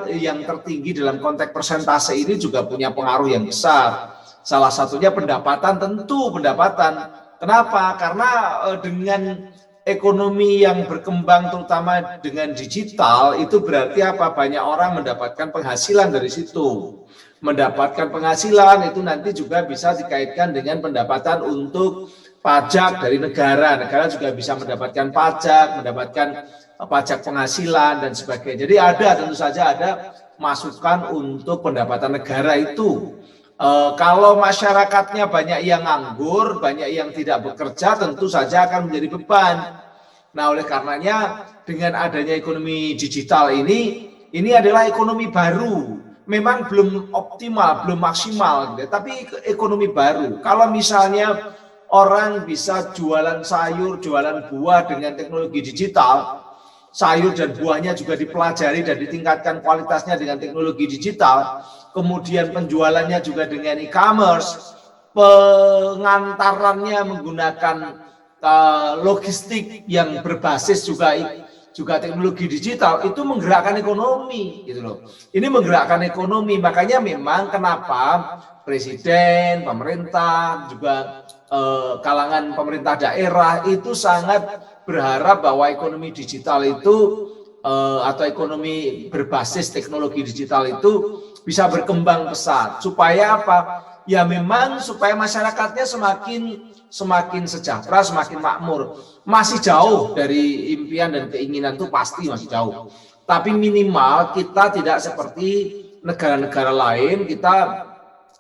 yang tertinggi dalam konteks persentase ini juga punya pengaruh yang besar. Salah satunya pendapatan. Kenapa? Karena dengan ekonomi yang berkembang terutama dengan digital itu berarti apa? Banyak orang mendapatkan penghasilan dari situ. Mendapatkan penghasilan itu nanti juga bisa dikaitkan dengan pendapatan untuk pajak dari negara. Negara juga bisa mendapatkan pajak penghasilan dan sebagainya. Jadi tentu saja ada masukan untuk pendapatan negara itu. Kalau masyarakatnya banyak yang nganggur, banyak yang tidak bekerja, tentu saja akan menjadi beban. Nah, oleh karenanya dengan adanya ekonomi digital ini adalah ekonomi baru. Memang belum optimal, belum maksimal, tapi ekonomi baru. Kalau misalnya orang bisa jualan sayur, jualan buah dengan teknologi digital, sayur dan buahnya juga dipelajari dan ditingkatkan kualitasnya dengan teknologi digital, kemudian penjualannya juga dengan e-commerce, pengantarannya menggunakan logistik yang berbasis juga teknologi digital, itu menggerakkan ekonomi gitu loh. Ini menggerakkan ekonomi, makanya memang kenapa presiden, pemerintah, juga kalangan pemerintah daerah itu sangat berharap bahwa ekonomi digital itu atau ekonomi berbasis teknologi digital itu bisa berkembang pesat. Supaya apa? Ya memang supaya masyarakatnya semakin sejahtera, semakin makmur. Masih jauh dari impian dan keinginan itu, pasti masih jauh. Tapi minimal kita tidak seperti negara-negara lain, kita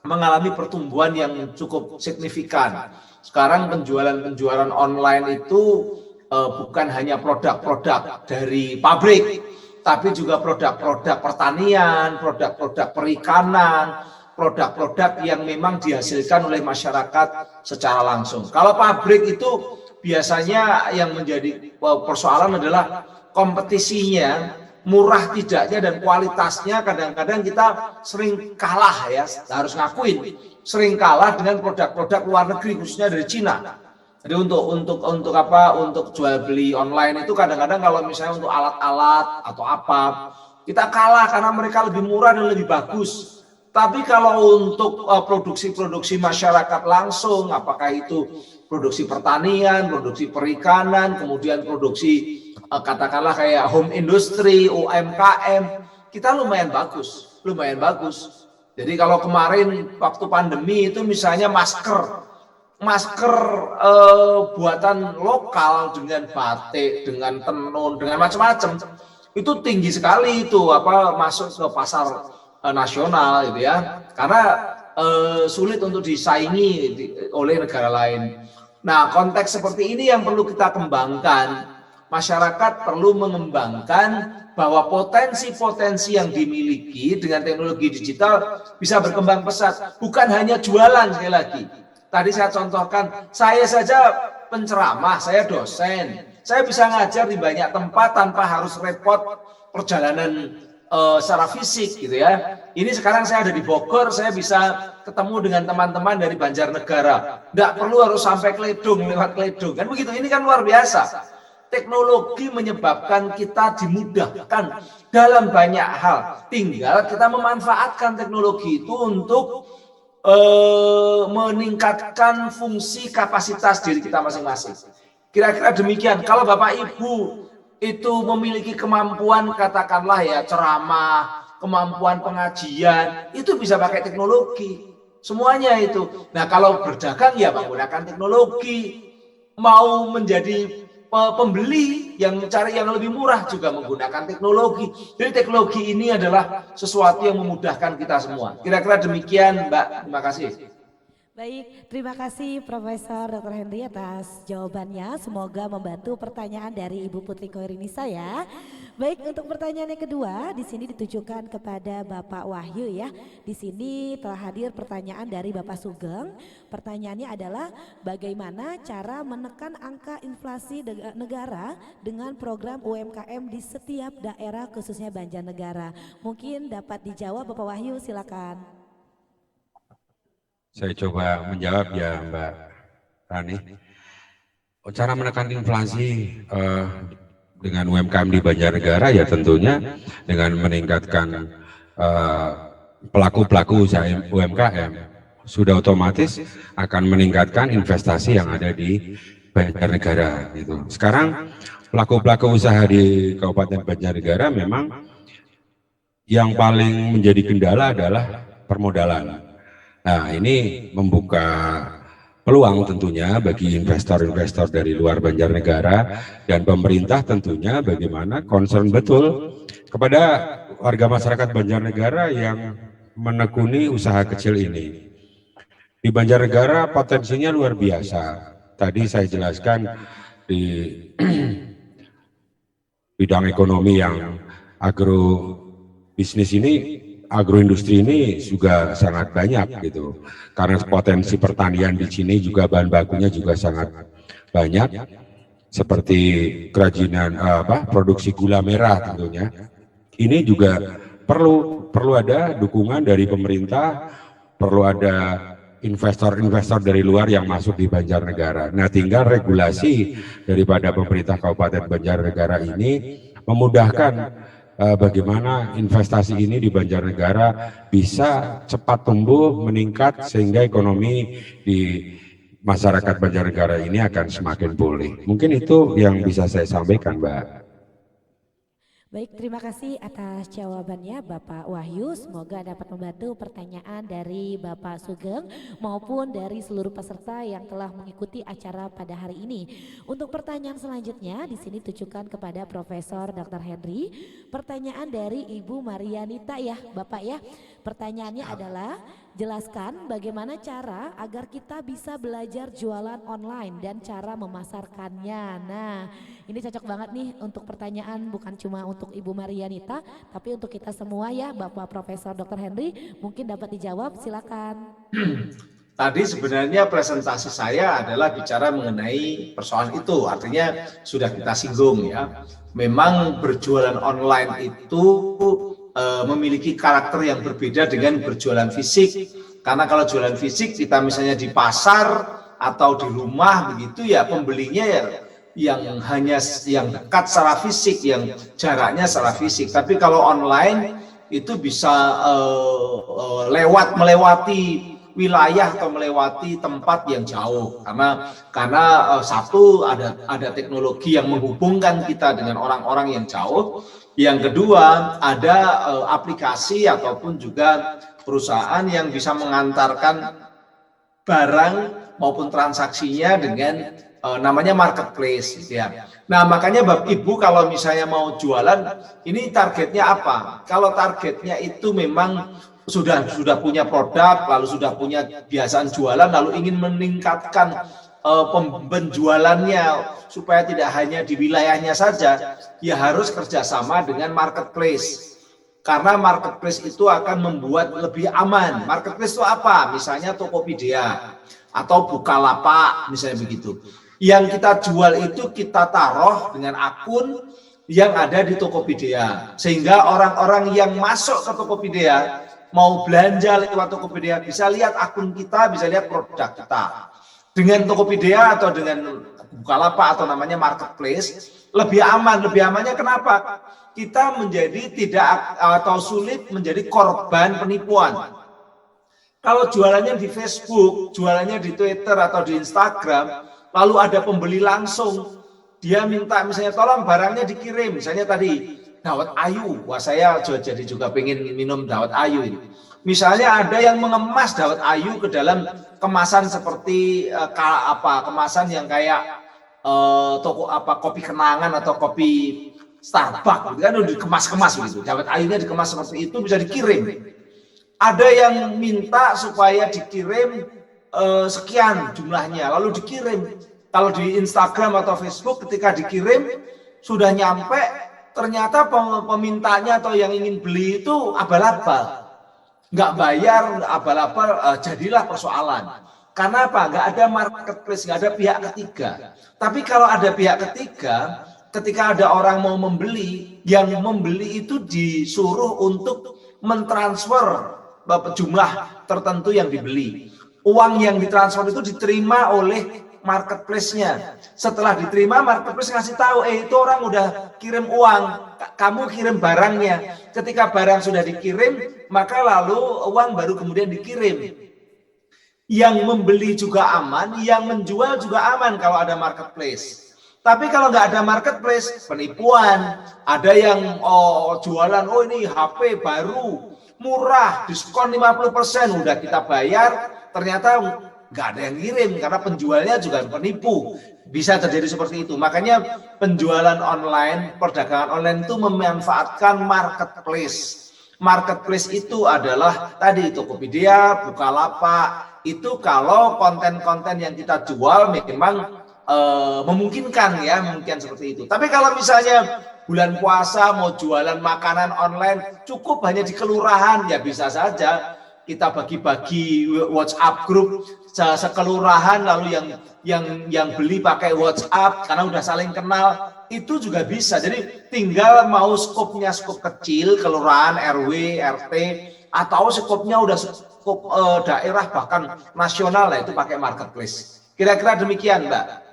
mengalami pertumbuhan yang cukup signifikan. Sekarang penjualan online itu bukan hanya produk-produk dari pabrik, tapi juga produk-produk pertanian, produk-produk perikanan, produk-produk yang memang dihasilkan oleh masyarakat secara langsung. Kalau pabrik itu biasanya yang menjadi persoalan adalah kompetisinya, murah tidaknya dan kualitasnya. Kadang-kadang kita sering kalah, ya, harus ngakuin, sering kalah dengan produk-produk luar negeri, khususnya dari Cina. Jadi untuk jual beli online itu kadang-kadang kalau misalnya untuk alat-alat atau apa, kita kalah karena mereka lebih murah dan lebih bagus. Tapi kalau untuk produksi masyarakat langsung, apakah itu produksi pertanian, produksi perikanan, kemudian produksi katakanlah kayak home industry, UMKM, kita lumayan bagus. Jadi kalau kemarin waktu pandemi itu misalnya masker buatan lokal dengan batik, dengan tenun, dengan macam-macam, itu tinggi sekali itu masuk ke pasar nasional gitu ya, karena sulit untuk disaingi oleh negara lain. Nah, konteks seperti ini yang perlu kita kembangkan. Masyarakat perlu mengembangkan bahwa potensi-potensi yang dimiliki dengan teknologi digital bisa berkembang pesat. Bukan hanya jualan, sekali lagi. Tadi saya contohkan, saya saja penceramah, saya dosen. Saya bisa ngajar di banyak tempat tanpa harus repot perjalanan secara fisik gitu ya. Ini sekarang saya ada di Bogor, saya bisa ketemu dengan teman-teman dari Banjarnegara. Nggak perlu harus sampai lewat Kledung. Kan begitu, ini kan luar biasa. Teknologi menyebabkan kita dimudahkan dalam banyak hal. Tinggal kita memanfaatkan teknologi itu untuk meningkatkan fungsi kapasitas diri kita masing-masing. Kira-kira demikian. Kalau Bapak Ibu itu memiliki kemampuan katakanlah ya ceramah, kemampuan pengajian, itu bisa pakai teknologi. Semuanya itu. Nah, kalau berdagang ya menggunakan teknologi. Mau menjadi pembeli yang mencari yang lebih murah juga menggunakan teknologi. Jadi teknologi ini adalah sesuatu yang memudahkan kita semua. Kira-kira demikian, Mbak. Terima kasih. Baik, terima kasih Profesor Dr. Henry atas jawabannya. Semoga membantu pertanyaan dari Ibu Putri Koirinisa ya. Baik, untuk pertanyaan yang kedua di sini ditujukan kepada Bapak Wahyu ya. Di sini telah hadir pertanyaan dari Bapak Sugeng. Pertanyaannya adalah bagaimana cara menekan angka inflasi negara dengan program UMKM di setiap daerah khususnya Banjarnegara. Mungkin dapat dijawab Bapak Wahyu, silakan. Saya coba menjawab ya Mbak Rani. Cara menekan inflasi dengan UMKM di Banjarnegara ya tentunya dengan meningkatkan pelaku-pelaku usaha UMKM. Sudah otomatis akan meningkatkan investasi yang ada di Banjarnegara. Gitu. Sekarang pelaku-pelaku usaha di Kabupaten Banjarnegara memang yang paling menjadi kendala adalah permodalan. Nah, ini membuka peluang tentunya bagi investor-investor dari luar Banjarnegara dan pemerintah tentunya bagaimana concern betul kepada warga masyarakat Banjarnegara yang menekuni usaha kecil ini. Di Banjarnegara potensinya luar biasa. Tadi saya jelaskan di bidang ekonomi yang agrobisnis ini, agroindustri ini juga sangat banyak gitu. Karena potensi pertanian di sini juga bahan bakunya juga sangat banyak. Seperti kerajinan produksi gula merah tentunya. Ini juga perlu ada dukungan dari pemerintah, perlu ada investor-investor dari luar yang masuk di Banjarnegara. Nah, tinggal regulasi daripada pemerintah Kabupaten Banjarnegara ini memudahkan bagaimana investasi ini di Banjarnegara bisa cepat tumbuh, meningkat sehingga ekonomi di masyarakat Banjarnegara ini akan semakin pulih. Mungkin itu yang bisa saya sampaikan, Mbak. Baik, terima kasih atas jawabannya Bapak Wahyu. Semoga dapat membantu pertanyaan dari Bapak Sugeng maupun dari seluruh peserta yang telah mengikuti acara pada hari ini. Untuk pertanyaan selanjutnya di sini tujukan kepada Profesor Dr. Henry. Pertanyaan dari Ibu Marianita ya, Bapak ya. Pertanyaannya adalah jelaskan bagaimana cara agar kita bisa belajar jualan online dan cara memasarkannya. Nah, ini cocok banget nih untuk pertanyaan bukan cuma untuk Ibu Marianita, tapi untuk kita semua ya, Bapak Profesor Dr. Henry, mungkin dapat dijawab, silakan. Tadi sebenarnya presentasi saya adalah bicara mengenai persoalan itu, artinya sudah kita singgung ya. Memang berjualan online itu memiliki karakter yang berbeda dengan berjualan fisik. Karena kalau jualan fisik kita misalnya di pasar atau di rumah begitu ya, pembelinya ya yang hanya yang dekat secara fisik, yang jaraknya secara fisik. Tapi kalau online itu bisa melewati wilayah atau melewati tempat yang jauh karena satu ada teknologi yang menghubungkan kita dengan orang-orang yang jauh. Yang kedua ada aplikasi ataupun juga perusahaan yang bisa mengantarkan barang maupun transaksinya dengan namanya marketplace gitu ya. Nah, makanya Bapak Ibu kalau misalnya mau jualan, ini targetnya apa? Kalau targetnya itu memang sudah punya produk, lalu sudah punya kebiasaan jualan, lalu ingin meningkatkan penjualannya supaya tidak hanya di wilayahnya saja, ya harus kerjasama dengan marketplace. Karena marketplace itu akan membuat lebih aman. Marketplace itu apa? Misalnya Tokopedia atau Bukalapak, misalnya begitu. Yang kita jual itu kita taruh dengan akun yang ada di Tokopedia. Sehingga orang-orang yang masuk ke Tokopedia, mau belanja lewat Tokopedia, bisa lihat akun kita, bisa lihat produk kita. Dengan Tokopedia atau dengan Bukalapak atau namanya marketplace, lebih aman. Lebih amannya kenapa? Kita menjadi tidak atau sulit menjadi korban penipuan. Kalau jualannya di Facebook, jualannya di Twitter atau di Instagram, lalu ada pembeli langsung, dia minta misalnya tolong barangnya dikirim, misalnya tadi dawet ayu, wah saya jadi juga pengen minum dawet ayu ini. Misalnya ada yang mengemas dawet ayu ke dalam kemasan seperti kemasan yang kayak toko kopi kenangan atau kopi Starbucks gitu kan, udah dikemas-kemas gitu. Dawet ayunya dikemas seperti itu bisa dikirim. Ada yang minta supaya dikirim sekian jumlahnya, lalu dikirim. Kalau di Instagram atau Facebook ketika dikirim sudah nyampe, ternyata pemintanya atau yang ingin beli itu abal-abal, nggak bayar, abal-abal, jadilah persoalan. Karena apa? Nggak ada marketplace, nggak ada pihak ketiga. Tapi kalau ada pihak ketiga, ketika ada orang mau membeli, yang membeli itu disuruh untuk mentransfer jumlah tertentu yang dibeli. Uang yang ditransfer itu diterima oleh marketplace-nya. Setelah diterima, marketplace ngasih tahu, itu orang udah kirim uang, kamu kirim barangnya. Ketika barang sudah dikirim, maka lalu uang baru kemudian dikirim. Yang membeli juga aman, yang menjual juga aman kalau ada marketplace. Tapi kalau nggak ada marketplace, penipuan. Ada yang jualan, ini HP baru, murah, diskon 50%, udah kita bayar, ternyata nggak ada yang kirim karena penjualnya juga penipu. Bisa terjadi seperti itu. Makanya penjualan online, perdagangan online itu memanfaatkan marketplace. Marketplace itu adalah tadi Tokopedia, Bukalapak. Itu kalau konten-konten yang kita jual memang memungkinkan ya, memungkinkan seperti itu. Tapi kalau misalnya bulan puasa mau jualan makanan online, cukup hanya di kelurahan, ya bisa saja kita bagi-bagi WhatsApp grup sekelurahan, lalu yang beli pakai WhatsApp karena udah saling kenal, itu juga bisa. Jadi tinggal mau skopnya skop kecil, kelurahan, RW, RT, atau skopnya udah skop daerah bahkan nasional, lah itu pakai marketplace. Kira-kira demikian, Mbak.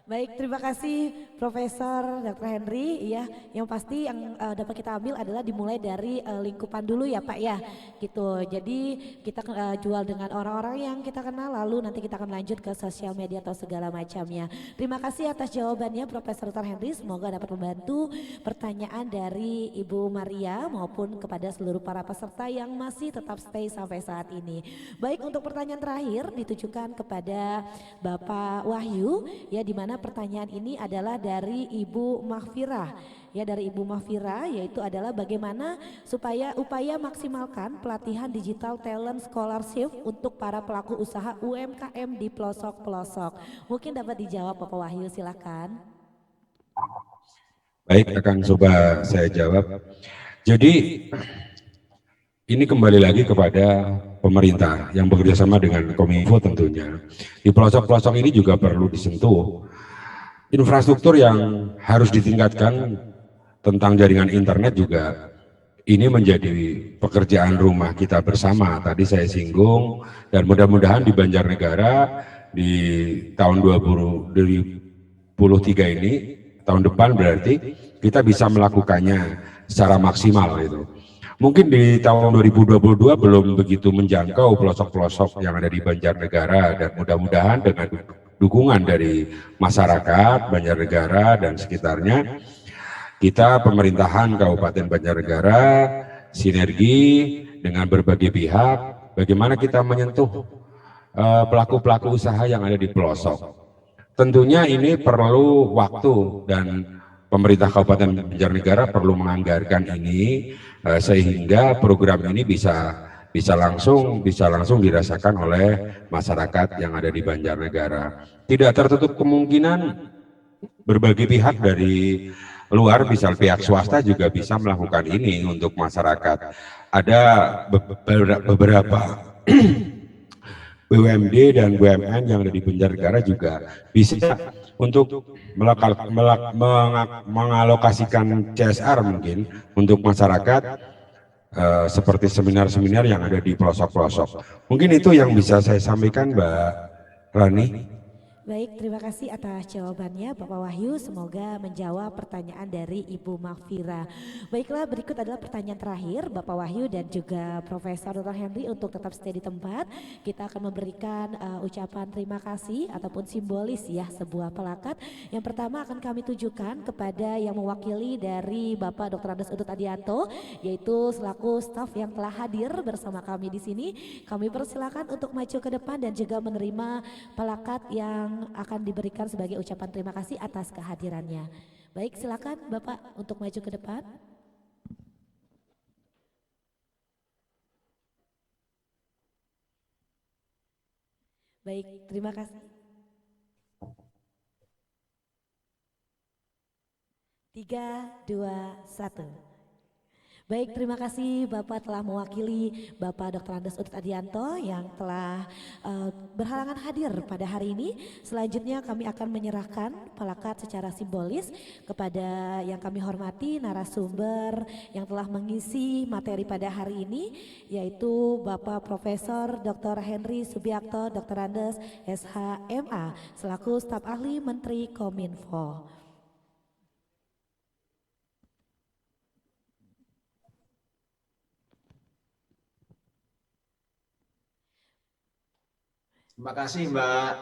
Baik, terima kasih Profesor Dr. Henry. Ya, yang pasti yang dapat kita ambil adalah dimulai dari lingkupan dulu ya Pak ya, gitu. Jadi kita jual dengan orang-orang yang kita kenal, lalu nanti kita akan lanjut ke sosial media atau segala macamnya. Terima kasih atas jawabannya Profesor Dr. Henry. Semoga dapat membantu pertanyaan dari Ibu Maria maupun kepada seluruh para peserta yang masih tetap stay sampai saat ini. Baik, untuk pertanyaan terakhir ditujukan kepada Bapak Wahyu, ya, di mana pertanyaan ini adalah dari Ibu Mahfirah. Ya, dari Ibu Mahfirah, yaitu adalah bagaimana supaya upaya maksimalkan pelatihan digital talent scholarship untuk para pelaku usaha UMKM di pelosok-pelosok. Mungkin dapat dijawab Bapak Wahyu, silakan. Baik, akan coba saya jawab. Jadi ini kembali lagi kepada pemerintah yang bekerjasama dengan Kominfo tentunya. Di pelosok-pelosok ini juga perlu disentuh infrastruktur yang harus ditingkatkan tentang jaringan internet juga. Ini menjadi pekerjaan rumah kita bersama. Tadi saya singgung, dan mudah-mudahan di Banjarnegara di tahun 2023 ini, tahun depan berarti kita bisa melakukannya secara maksimal itu. Mungkin di tahun 2022 belum begitu menjangkau pelosok-pelosok yang ada di Banjarnegara, dan mudah-mudahan dengan dukungan dari masyarakat Banjarnegara dan sekitarnya, kita pemerintahan Kabupaten Banjarnegara sinergi dengan berbagai pihak, bagaimana kita menyentuh pelaku-pelaku usaha yang ada di pelosok. Tentunya ini perlu waktu, dan pemerintah Kabupaten Banjarnegara perlu menganggarkan ini sehingga program ini bisa langsung dirasakan oleh masyarakat yang ada di Banjarnegara. Tidak tertutup kemungkinan berbagai pihak dari luar, misal pihak swasta juga bisa melakukan ini untuk masyarakat. Ada beberapa BUMD dan BUMN yang ada di Banjarnegara juga bisa untuk mengalokasikan CSR mungkin untuk masyarakat, seperti seminar-seminar yang ada di pelosok-pelosok. Mungkin itu yang bisa saya sampaikan, Mbak Rani. Baik, terima kasih atas jawabannya Bapak Wahyu. Semoga menjawab pertanyaan dari Ibu Mahfira. Baiklah, berikut adalah pertanyaan terakhir Bapak Wahyu dan juga Profesor Dr. Henry untuk tetap stay di tempat. Kita akan memberikan ucapan terima kasih ataupun simbolis ya sebuah pelakat. Yang pertama akan kami tujukan kepada yang mewakili dari Bapak Dr. Andes Utut Adianto, yaitu selaku staf yang telah hadir bersama kami di sini. Kami persilakan untuk maju ke depan dan juga menerima pelakat yang akan diberikan sebagai ucapan terima kasih atas kehadirannya. Baik, silakan Bapak untuk maju ke depan. Baik, terima kasih. 3, 2, 1. Baik, terima kasih Bapak telah mewakili Bapak Dr. Andes Utut Adianto yang telah berhalangan hadir pada hari ini. Selanjutnya kami akan menyerahkan pelakat secara simbolis kepada yang kami hormati narasumber yang telah mengisi materi pada hari ini, yaitu Bapak Profesor Dr. Henry Subiakto Dr. Andes SHMA selaku staf ahli Menteri Kominfo. Terima kasih Mbak.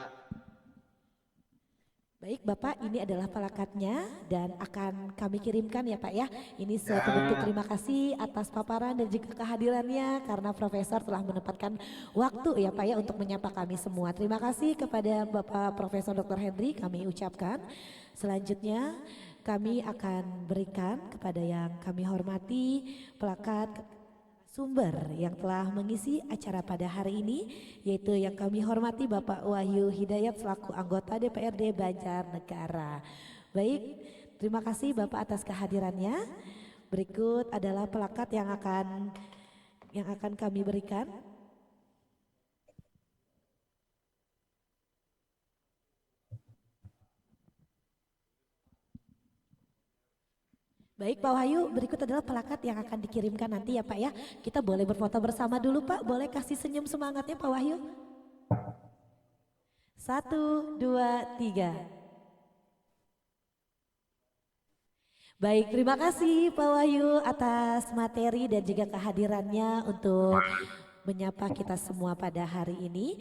Baik Bapak, ini adalah pelakatnya dan akan kami kirimkan ya Pak ya. Ini suatu bentuk terima kasih atas paparan dan juga kehadirannya karena Profesor telah menempatkan waktu ya Pak ya untuk menyapa kami semua. Terima kasih kepada Bapak Profesor Dr. Henry kami ucapkan. Selanjutnya kami akan berikan kepada yang kami hormati pelakat sumber yang telah mengisi acara pada hari ini, yaitu yang kami hormati Bapak Wahyu Hidayat selaku anggota DPRD Banjarnegara. Baik, terima kasih Bapak atas kehadirannya. Berikut adalah pelakat yang akan kami berikan. Baik Pak Wahyu, berikut adalah pelakat yang akan dikirimkan nanti ya Pak ya. Kita boleh berfoto bersama dulu Pak, boleh kasih senyum semangatnya Pak Wahyu. 1, 2, 3. Baik, terima kasih Pak Wahyu atas materi dan juga kehadirannya untuk menyapa kita semua pada hari ini.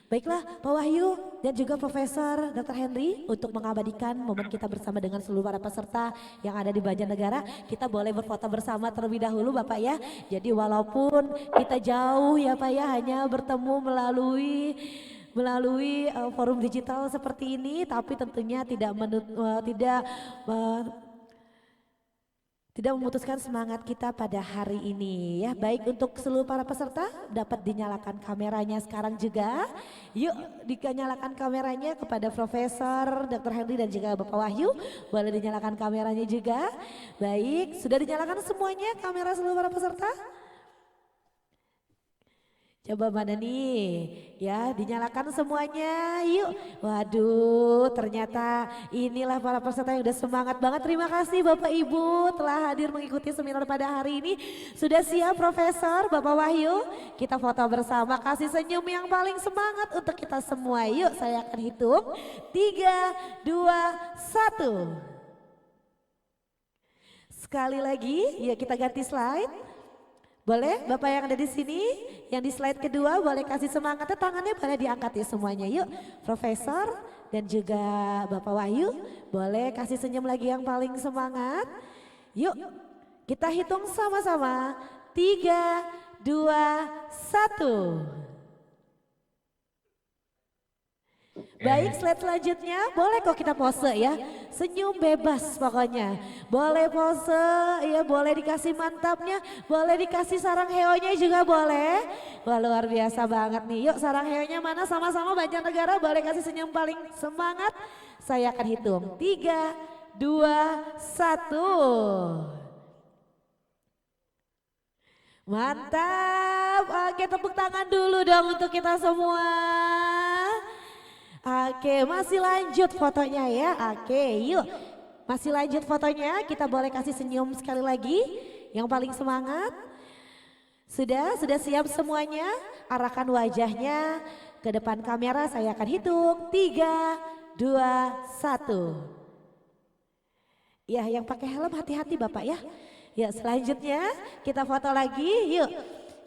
Baiklah Pak Wahyu dan juga Profesor Dr. Henry untuk mengabadikan momen kita bersama dengan seluruh para peserta yang ada di Banjarnegara. Kita boleh berfoto bersama terlebih dahulu Bapak ya. Jadi walaupun kita jauh ya Pak ya, hanya bertemu melalui forum digital seperti ini, tapi tentunya tidak memutuskan semangat kita pada hari ini ya. Baik, untuk seluruh para peserta dapat dinyalakan kameranya sekarang juga. Yuk dinyalakan kameranya kepada Profesor Dr. Henry dan juga Bapak Wahyu. Boleh dinyalakan kameranya juga. Baik, sudah dinyalakan semuanya kamera seluruh para peserta? Coba mana nih ya, dinyalakan semuanya yuk. Waduh, ternyata inilah para peserta yang udah semangat banget. Terima kasih Bapak Ibu telah hadir mengikuti seminar pada hari ini. Sudah siap Profesor, Bapak Wahyu? Kita foto bersama, kasih senyum yang paling semangat untuk kita semua. Yuk saya akan hitung 3, 2, 1. Sekali lagi, yuk kita ganti slide. Boleh Bapak yang ada di sini, yang di slide kedua boleh kasih semangatnya, tangannya boleh diangkat ya semuanya. Yuk Profesor dan juga Bapak Wahyu boleh kasih senyum lagi yang paling semangat. Yuk kita hitung sama-sama 3, 2, 1. Baik, slide selanjutnya boleh kok kita pose ya, senyum bebas pokoknya. Boleh pose ya, boleh dikasih mantapnya, boleh dikasih sarang heonya juga boleh. Wah luar biasa banget nih, yuk sarang heonya mana, sama-sama Banjarnegara boleh kasih senyum paling semangat. Saya akan hitung 3, 2, 1. Mantap, oke tepuk tangan dulu dong untuk kita semua. Oke, masih lanjut fotonya ya. Oke, yuk. Masih lanjut fotonya, kita boleh kasih senyum sekali lagi. Yang paling semangat. Sudah siap semuanya? Arahkan wajahnya ke depan kamera, saya akan hitung 3, 2, 1. Ya, yang pakai helm hati-hati Bapak ya. Ya, selanjutnya kita foto lagi. Yuk,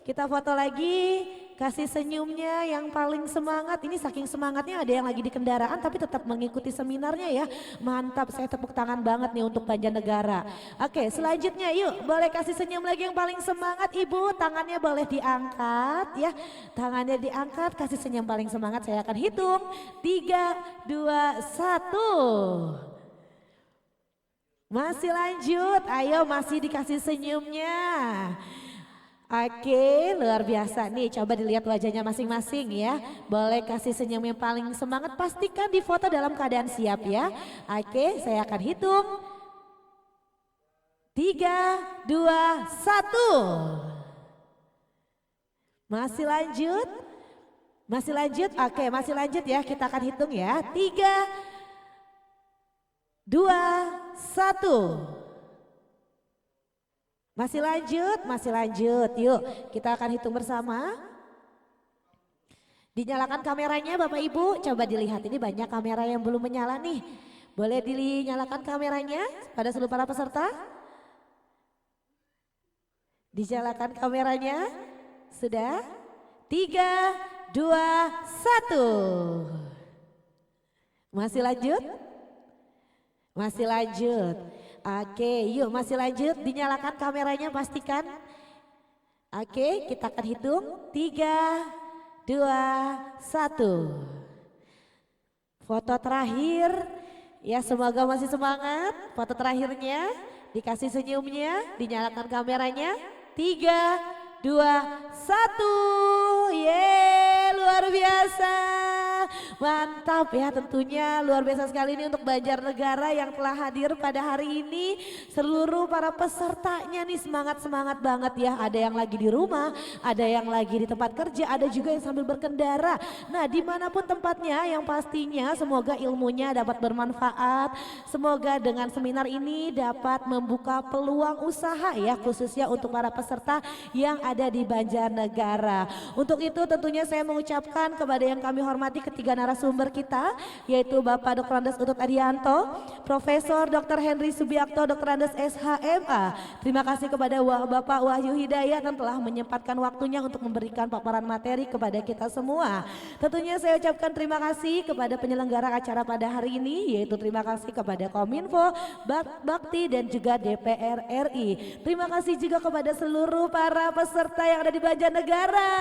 kita foto lagi. Kasih senyumnya yang paling semangat. Ini saking semangatnya ada yang lagi di kendaraan tapi tetap mengikuti seminarnya ya. Mantap, saya tepuk tangan banget nih untuk Banjarnegara. Oke, selanjutnya yuk boleh kasih senyum lagi yang paling semangat Ibu. Tangannya boleh diangkat ya. Tangannya diangkat, kasih senyum paling semangat. Saya akan hitung 3, 2, 1. Masih lanjut, ayo masih dikasih senyumnya. Oke, luar biasa nih, coba dilihat wajahnya masing-masing ya. Boleh kasih senyum yang paling semangat, pastikan di foto dalam keadaan siap ya. Oke, saya akan hitung 3, 2, 1. Masih lanjut? Masih lanjut? Oke, masih lanjut ya, kita akan hitung ya. 3, 2, 1. Masih lanjut, masih lanjut. Yuk, kita akan hitung bersama. Dinyalakan kameranya Bapak Ibu, coba dilihat ini banyak kamera yang belum menyala nih. Boleh dinyalakan kameranya pada seluruh para peserta? Dinyalakan kameranya. Sudah? 3, 2, 1. Masih lanjut? Masih lanjut. Oke, yuk masih lanjut. Dinyalakan kameranya pastikan. Oke, kita akan hitung 3, 2, 1. Foto terakhir. Ya, semoga masih semangat. Foto terakhirnya dikasih senyumnya, dinyalakan kameranya. 3, 2, 1. Yeay, luar biasa. Mantap ya, tentunya luar biasa sekali ini untuk Banjarnegara yang telah hadir pada hari ini. Seluruh para pesertanya nih semangat-semangat banget ya. Ada yang lagi di rumah, ada yang lagi di tempat kerja, ada juga yang sambil berkendara. Nah, dimanapun tempatnya yang pastinya semoga ilmunya dapat bermanfaat. Semoga dengan seminar ini dapat membuka peluang usaha ya, khususnya untuk para peserta yang ada di Banjarnegara. Untuk itu tentunya saya mengucapkan kepada yang kami hormati ketiga narasumber kita, yaitu Bapak Dr. Andes Utut Adianto, Profesor Dr. Henry Subiakto, Dr. Andes SHMA. Terima kasih kepada Bapak Wahyu Hidayat yang telah menyempatkan waktunya untuk memberikan paparan materi kepada kita semua. Tentunya saya ucapkan terima kasih kepada penyelenggara acara pada hari ini, yaitu terima kasih kepada Kominfo, Bakti dan juga DPR RI. Terima kasih juga kepada seluruh para peserta yang ada di Banjarnegara.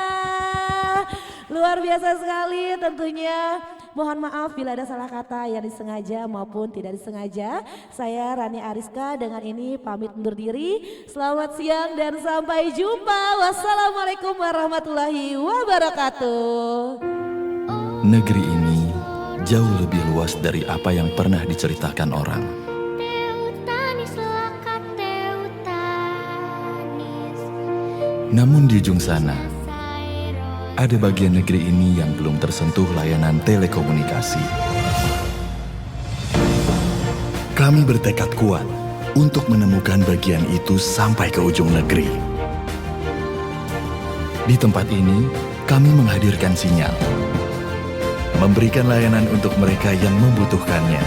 Luar biasa sekali tentunya. Mohon maaf bila ada salah kata yang disengaja maupun tidak disengaja. Saya Rani Ariska dengan ini pamit undur diri. Selamat siang dan sampai jumpa. Wassalamualaikum warahmatullahi wabarakatuh. Negeri ini jauh lebih luas dari apa yang pernah diceritakan orang. Namun di ujung sana, ada bagian negeri ini yang belum tersentuh layanan telekomunikasi. Kami bertekad kuat untuk menemukan bagian itu sampai ke ujung negeri. Di tempat ini, kami menghadirkan sinyal, memberikan layanan untuk mereka yang membutuhkannya.